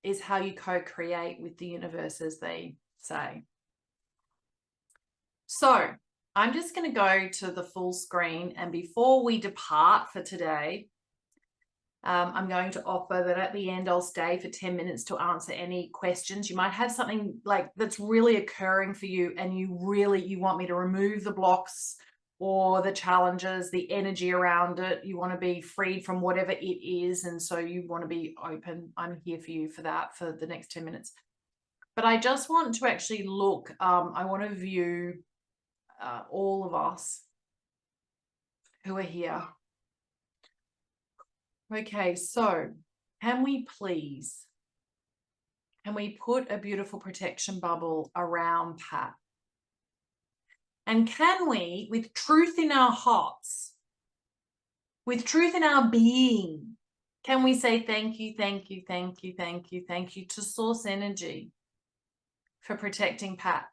Speaker 1: is how you co-create with the universe, as they say. So I'm just going to go to the full screen, and before we depart for today, I'm going to offer that at the end I'll stay for 10 minutes to answer any questions. You might have something like that's really occurring for you, and you want me to remove the blocks or the challenges, the energy around it. You want to be freed from whatever it is, and so you want to be open. I'm here for you for that for the next 10 minutes. But I just want to actually look, I want to view all of us who are here. Okay, so can we put a beautiful protection bubble around Pat? And can we, with truth in our hearts, with truth in our being, can we say thank you, thank you, thank you, thank you, thank you to Source Energy for protecting Pat?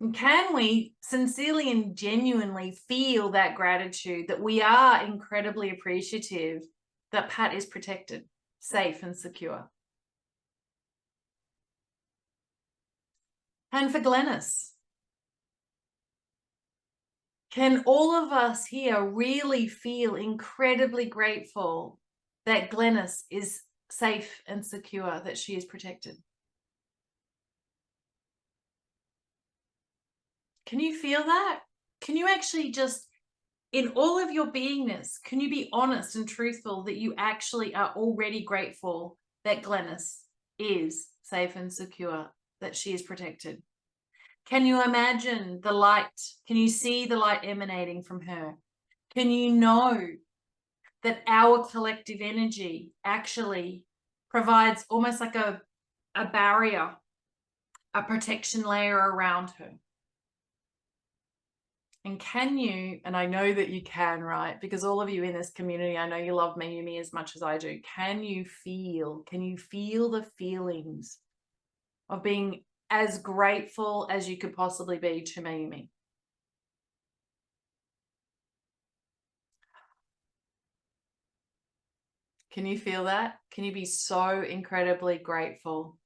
Speaker 1: And can we sincerely and genuinely feel that gratitude, that we are incredibly appreciative that Pat is protected, safe and secure? And for Glennis, can all of us here really feel incredibly grateful that Glennis is safe and secure, that she is protected? Can you feel that? Can you actually just, in all of your beingness, can you be honest and truthful that you actually are already grateful that Glennis is safe and secure, that she is protected? Can you imagine the light? Can you see the light emanating from her? Can you know that our collective energy actually provides almost like a barrier, a protection layer around her? And can you, and I know that you can, right? Because all of you in this community, I know you love Mayumi as much as I do. Can you feel the feelings of being as grateful as you could possibly be to Mayumi? Can you feel that? Can you be so incredibly grateful?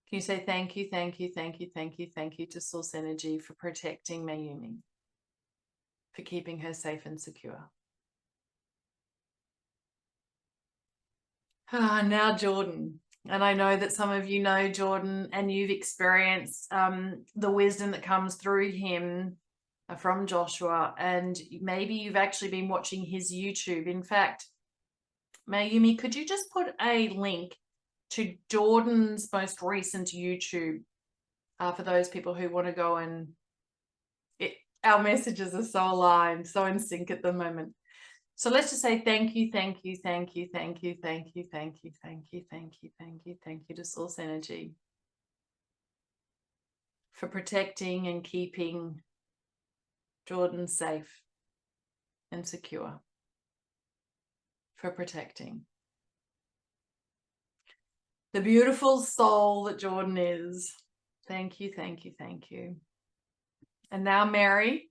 Speaker 1: Can you say thank you, thank you, thank you, thank you, thank you to Source Energy for protecting Mayumi, for keeping her safe and secure? Now Jordan. And I know that some of you know Jordan and you've experienced the wisdom that comes through him from Joshua. And maybe you've actually been watching his YouTube. In fact, Mayumi, could you just put a link to Jordan's most recent YouTube for those people who want to go and our messages are so aligned, so in sync at the moment. So let's just say thank you, thank you, thank you, thank you, thank you, thank you, thank you, thank you, thank you, thank you to Source Energy for protecting and keeping Jordan safe and secure, for protecting the beautiful soul that Jordan is. Thank you, thank you, thank you. And now, Mary,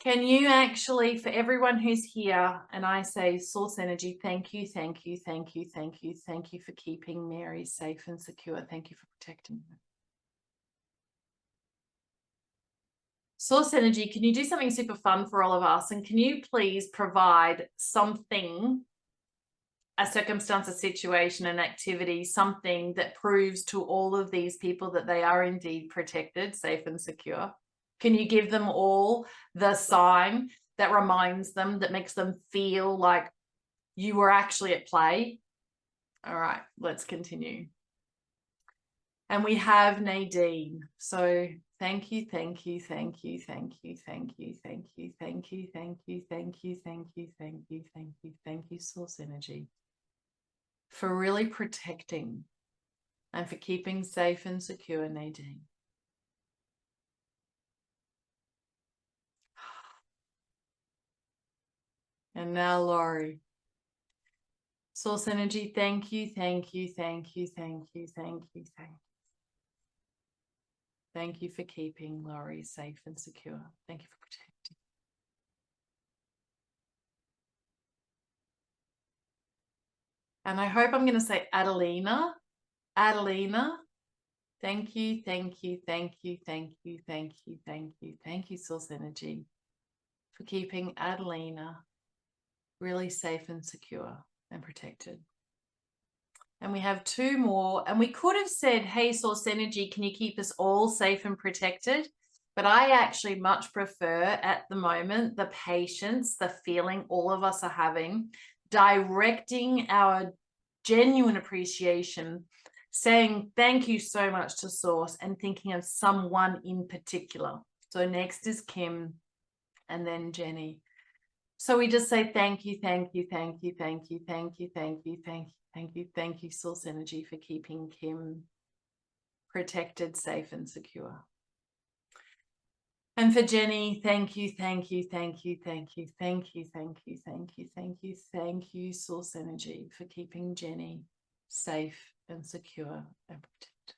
Speaker 1: can you actually, for everyone who's here, and I say Source Energy, thank you, thank you, thank you, thank you, thank you for keeping Mary safe and secure. Thank you for protecting her. Source Energy, can you do something super fun for all of us? And can you please provide something, a circumstance, a situation, an activity, something that proves to all of these people that they are indeed protected, safe and secure? Can you give them all the sign that reminds them, that makes them feel like you were actually at play? All right, let's continue. And we have Nadine. So thank you, thank you, thank you, thank you, thank you, thank you, thank you, thank you, thank you, thank you, thank you, thank you, thank you, Source Energy, for really protecting and for keeping safe and secure Nadine. And now Laurie. Source Energy, thank you, thank you, thank you, thank you, thank you, thank you. Thank you for keeping Laurie safe and secure. Thank you for protecting. And I hope I'm going to say Adelina. Adelina, Thank you, thank you, thank you, thank you, thank you, thank you. Thank you, Source Energy, for keeping Adelina really safe and secure and protected. And we have two more. And we could have said, hey, Source Energy, can you keep us all safe and protected? But I actually much prefer at the moment the patience, the feeling all of us are having, directing our genuine appreciation, saying thank you so much to Source, and thinking of someone in particular. So next is Kim and then Jenny. So we just say thank you, thank you, thank you, thank you, thank you, thank you, thank you, thank you, thank you, Source Energy, for keeping Kim protected, safe, and secure. And for Jenny, thank you, thank you, thank you, thank you, thank you, thank you, thank you, thank you, thank you, Source Energy, for keeping Jenny safe and secure and protected.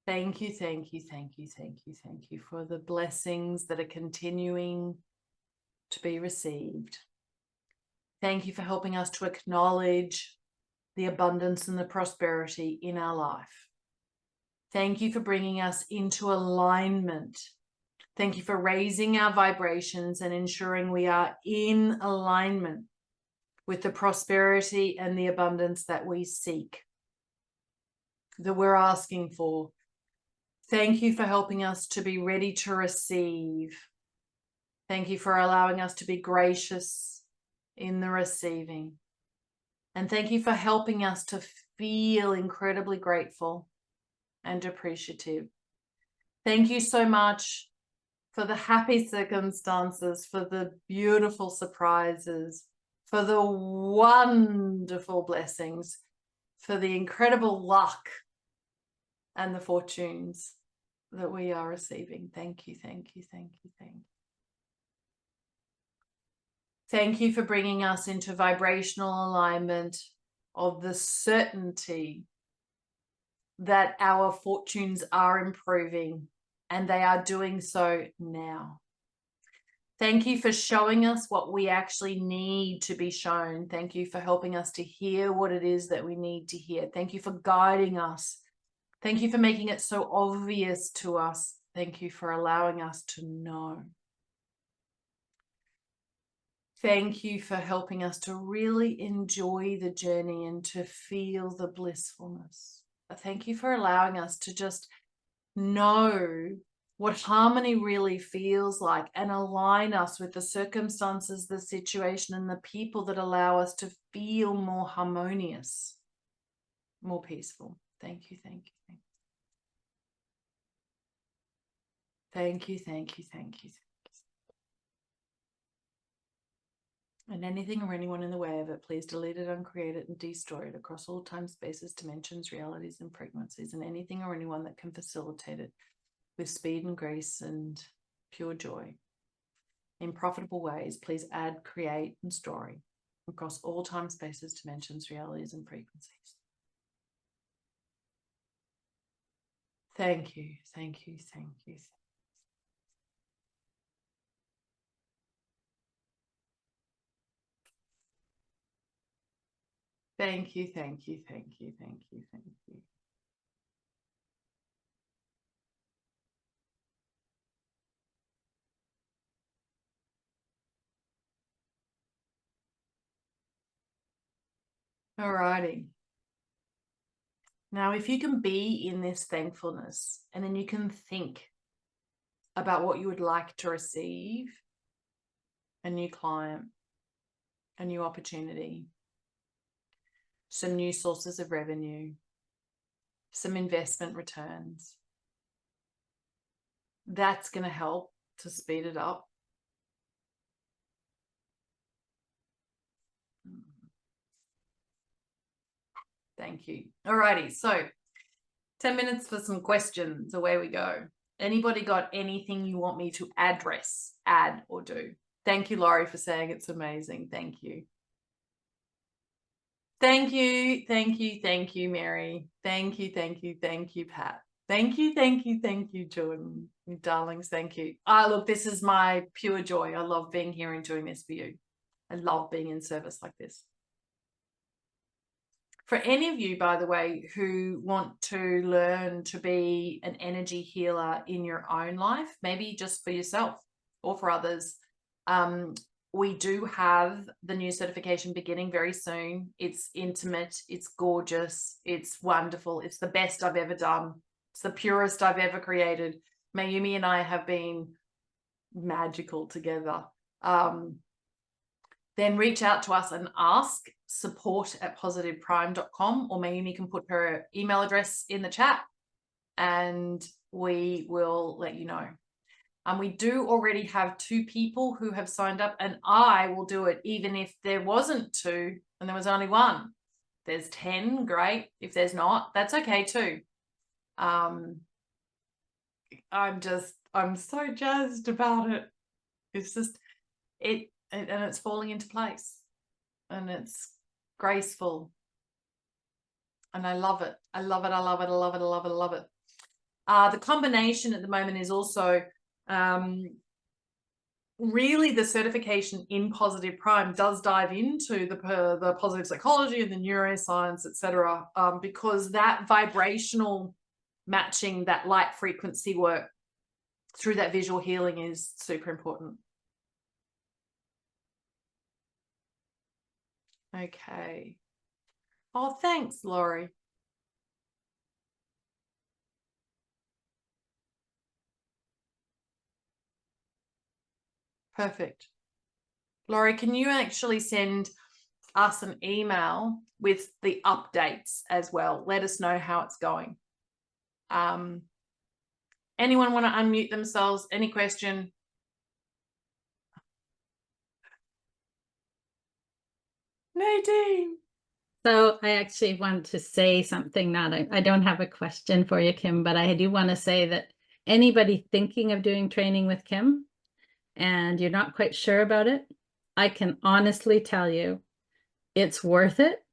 Speaker 1: Thank you, thank you, thank you, thank you, thank you for the blessings that are continuing to be received. Thank you for helping us to acknowledge the abundance and the prosperity in our life. Thank you for bringing us into alignment. Thank you for raising our vibrations and ensuring we are in alignment with the prosperity and the abundance that we seek, that we're asking for. Thank you for helping us to be ready to receive. Thank you for allowing us to be gracious in the receiving. And thank you for helping us to feel incredibly grateful and appreciative. Thank you so much for the happy circumstances, for the beautiful surprises, for the wonderful blessings, for the incredible luck and the fortunes that we are receiving. Thank you, thank you, thank you, thank you. Thank you for bringing us into vibrational alignment of the certainty that our fortunes are improving, and they are doing so now. Thank you for showing us what we actually need to be shown. Thank you for helping us to hear what it is that we need to hear. Thank you for guiding us. Thank you for making it so obvious to us. Thank you for allowing us to know. Thank you for helping us to really enjoy the journey and to feel the blissfulness. Thank you for allowing us to just know what harmony really feels like and align us with the circumstances, the situation, and the people that allow us to feel more harmonious, more peaceful. Thank you, thank you, thank you. Thank you, thank you, thank you. And anything or anyone in the way of it, please delete it, uncreate it, and destroy it across all time, spaces, dimensions, realities, and frequencies, and anything or anyone that can facilitate it with speed and grace and pure joy. In profitable ways, please add, create, and story across all time, spaces, dimensions, realities, and frequencies. Thank you, thank you, thank you. Thank you, thank you, thank you, thank you, thank you. Alrighty. Now, if you can be in this thankfulness, and then you can think about what you would like to receive: a new client, a new opportunity, some new sources of revenue, some investment returns. That's going to help to speed it up. Thank you. Alrighty, so 10 minutes for some questions. Away we go. Anybody got anything you want me to add, or do? Thank you, Laurie, for saying it's amazing. Thank you. Thank you, thank you, thank you, Mary. Thank you, thank you, thank you, Pat. Thank you, thank you, thank you, Jordan. You darlings, thank you. Look, this is my pure joy. I love being here and doing this for you. I love being in service like this. For any of you, by the way, who want to learn to be an energy healer in your own life, maybe just for yourself or for others, we do have the new certification beginning very soon. It's intimate, it's gorgeous, it's wonderful, it's the best I've ever done, it's the purest I've ever created. Mayumi and I have been magical together. Then reach out to us and ask, support@positiveprime.com, or Mayumi can put her email address in the chat and we will let you know. We do already have 2 people who have signed up, and I will do it even if there wasn't 2 and there was only 1. There's 10, great. If there's not, that's okay too. I'm so jazzed about it. It's just, and it's falling into place and it's graceful. And I love it. I love it. I love it. I love it. I love it. I love it. The combination at the moment is also really the certification in Positive Prime does dive into the positive psychology and the neuroscience, etc., because that vibrational matching, that light frequency work through that visual healing is super important. Okay. Oh, thanks, Laurie. Perfect. Laurie, can you actually send us an email with the updates as well? Let us know how it's going. Anyone want to unmute themselves? Any question? Nadine.
Speaker 2: So I actually want to say something. I don't have a question for you, Kim, but I do want to say that anybody thinking of doing training with Kim and you're not quite sure about it, I can honestly tell you it's worth it.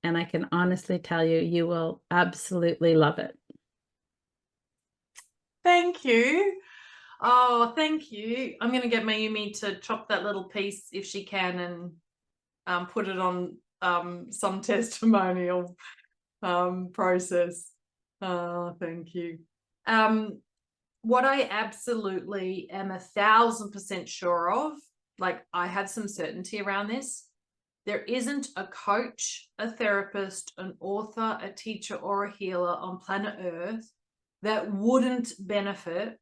Speaker 2: And I can honestly tell you, you will absolutely love it.
Speaker 1: Thank you. Oh, thank you. I'm going to get Mayumi to chop that little piece if she can and put it on some testimonial process. Oh, thank you. What I absolutely am 1,000% sure of, like I have some certainty around this, there isn't a coach, a therapist, an author, a teacher, or a healer on planet Earth that wouldn't benefit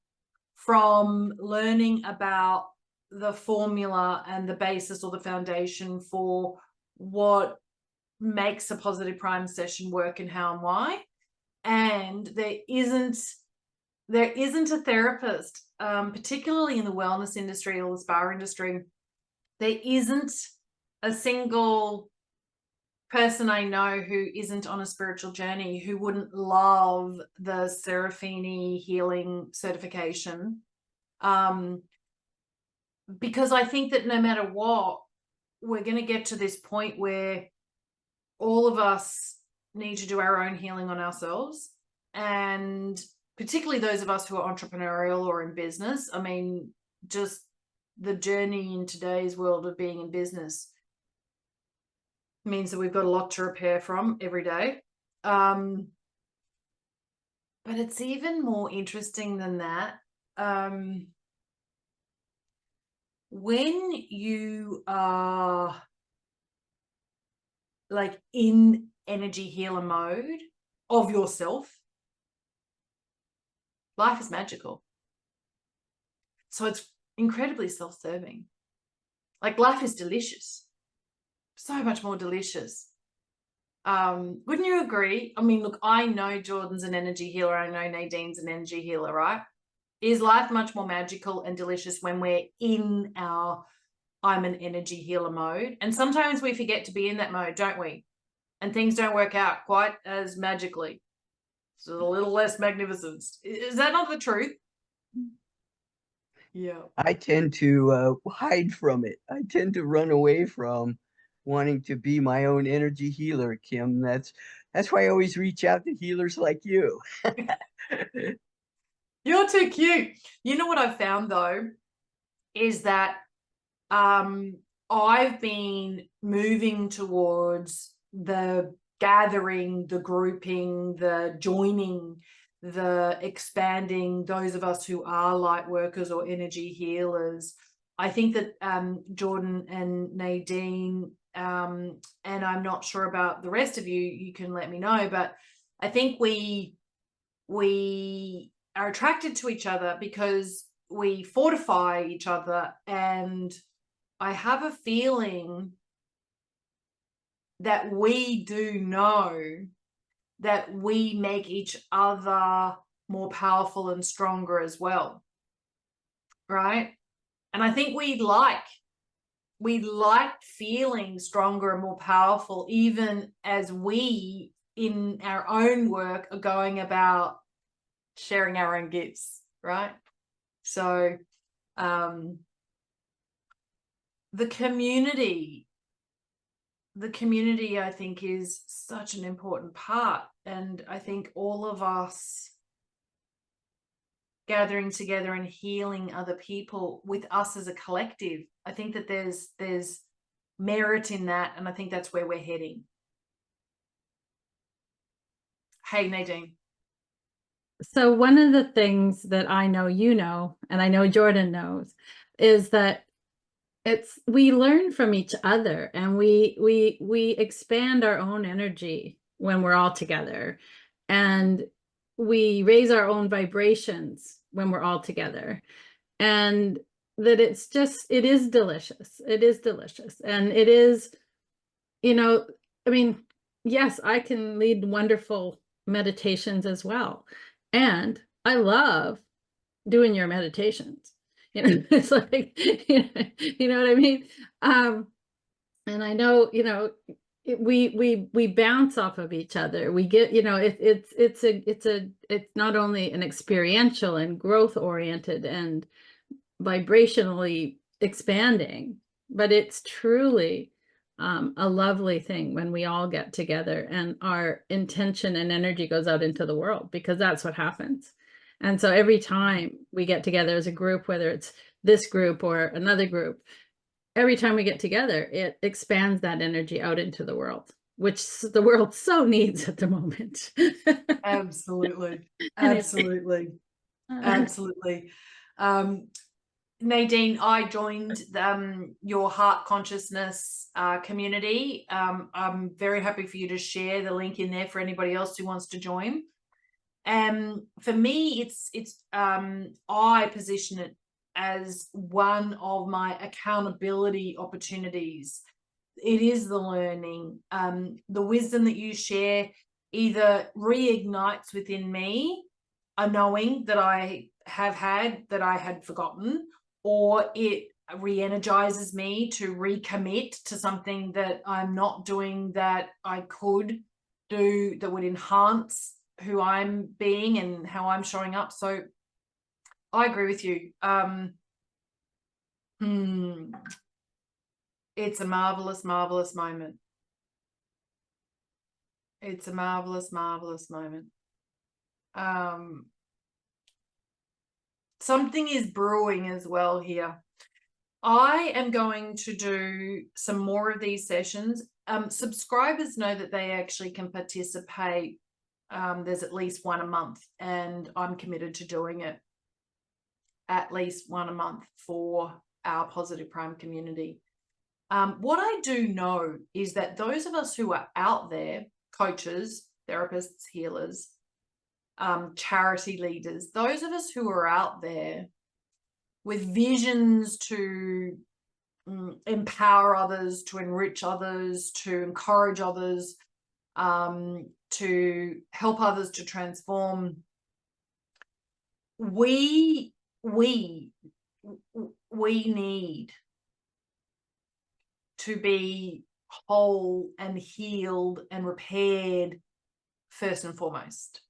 Speaker 1: from learning about the formula and the basis or the foundation for what makes a Positive Prime session work and how and why. And there isn't a therapist, particularly in the wellness industry or the spa industry, there isn't a single person I know who isn't on a spiritual journey who wouldn't love the Serenity healing certification. Because I think that no matter what, we're going to get to this point where all of us need to do our own healing on ourselves, and particularly those of us who are entrepreneurial or in business. I mean, just the journey in today's world of being in business means that we've got a lot to repair from every day. But it's even more interesting than that. When you are like in energy healer mode of yourself, life is magical. So it's incredibly self-serving. Like life is delicious. So much more delicious. Wouldn't you agree? I mean, look, I know Jordan's an energy healer. I know Nadine's an energy healer, right? Is life much more magical and delicious when we're in our I'm an energy healer mode? And sometimes we forget to be in that mode, don't we? And things don't work out quite as magically. So a little less magnificence. Is that not the truth? Yeah.
Speaker 3: I tend to hide from it. I tend to run away from wanting to be my own energy healer, Kim. That's why I always reach out to healers like you.
Speaker 1: You're too cute. You know what I've found though, is that I've been moving towards the gathering, the grouping, the joining, the expanding, those of us who are light workers or energy healers. I think that Jordan and Nadine, and I'm not sure about the rest of you, you can let me know, but I think we are attracted to each other because we fortify each other, and I have a feeling that we do know that we make each other more powerful and stronger as well, right? And I think we like feeling stronger and more powerful, even as we in our own work are going about sharing our own gifts, right? So the community I think is such an important part, and I think all of us gathering together and healing other people with us as a collective, I think that there's merit in that, and I think that's where we're heading. Hey, Nadine.
Speaker 2: So one of the things that I know you know, and I know Jordan knows, is that we learn from each other, and we expand our own energy when we're all together, and we raise our own vibrations when we're all together, and that it is delicious. It is delicious, and it is, I mean, yes, I can lead wonderful meditations as well, and I love doing your meditations. It's like, you know what I mean? And I know, we bounce off of each other. We get, it's not only an experiential and growth oriented and vibrationally expanding, but it's truly a lovely thing when we all get together and our intention and energy goes out into the world, because that's what happens. And so every time we get together as a group, whether it's this group or another group, every time we get together, it expands that energy out into the world, which the world so needs at the moment.
Speaker 1: Absolutely. Absolutely. Absolutely. Nadine, I joined your heart consciousness community. I'm very happy for you to share the link in there for anybody else who wants to join. For me, I position it as one of my accountability opportunities. It is the learning, the wisdom that you share either reignites within me a knowing that I have had that I had forgotten, or it re-energizes me to recommit to something that I'm not doing that I could do that would enhance who I'm being and how I'm showing up. So I agree with you. It's a marvelous, marvelous moment. It's a marvelous, marvelous moment. Something is brewing as well here. I am going to do some more of these sessions. Subscribers know that they actually can participate. There's at least one a month, and I'm committed to doing it at least one a month for our Positive Prime community. What I do know is that those of us who are out there, coaches, therapists, healers, charity leaders, those of us who are out there with visions to empower others, to enrich others, to encourage others, to help others to transform, we need to be whole and healed and repaired first and foremost.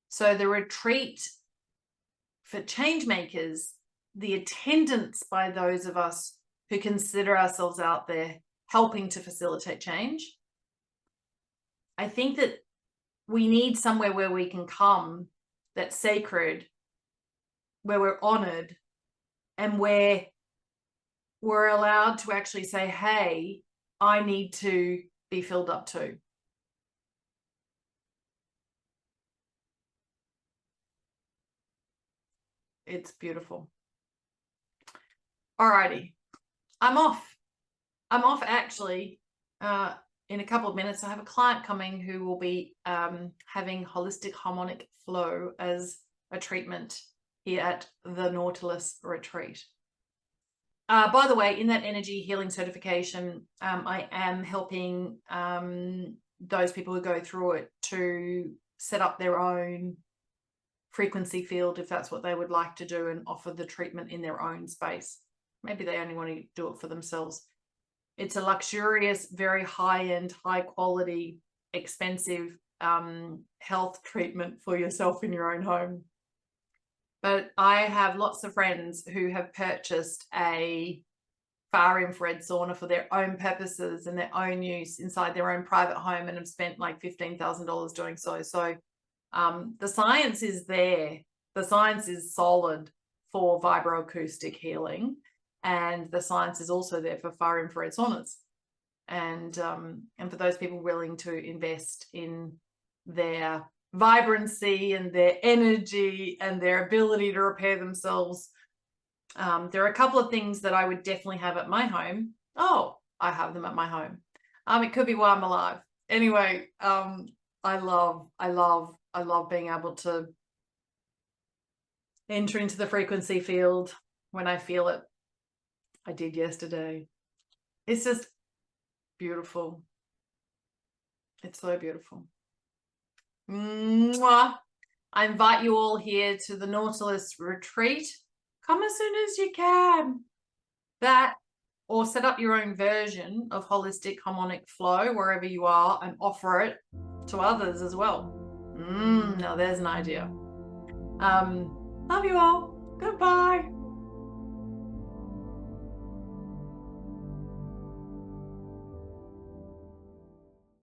Speaker 1: So the retreat for change makers, the attendance by those of us who consider ourselves out there helping to facilitate change, I think that we need somewhere where we can come that's sacred, where we're honored, and where we're allowed to actually say, hey, I need to be filled up too. It's beautiful. Alrighty, I'm off. I'm off actually. In a couple of minutes, I have a client coming who will be having holistic harmonic flow as a treatment here at the Nautilus retreat. By the way, in that energy healing certification, I am helping those people who go through it to set up their own frequency field, if that's what they would like to do, and offer the treatment in their own space. Maybe they only want to do it for themselves. It's a luxurious, very high-end, high-quality, expensive health treatment for yourself in your own home. But I have lots of friends who have purchased a far infrared sauna for their own purposes and their own use inside their own private home, and have spent like $15,000 doing so. So the science is there. The science is solid for vibroacoustic healing, and the science is also there for far infrared saunas. And for those people willing to invest in their vibrancy and their energy and their ability to repair themselves, there are a couple of things that I would definitely have at my home. Oh, I have them at my home. It could be why I'm alive. Anyway, I love being able to enter into the frequency field when I feel it. I did yesterday. It's just beautiful. It's so beautiful. Mwah. I invite you all here to the Nautilus retreat. Come as soon as you can. That, or set up your own version of holistic harmonic flow wherever you are and offer it to others as well. Now there's an idea. Love you all. Goodbye.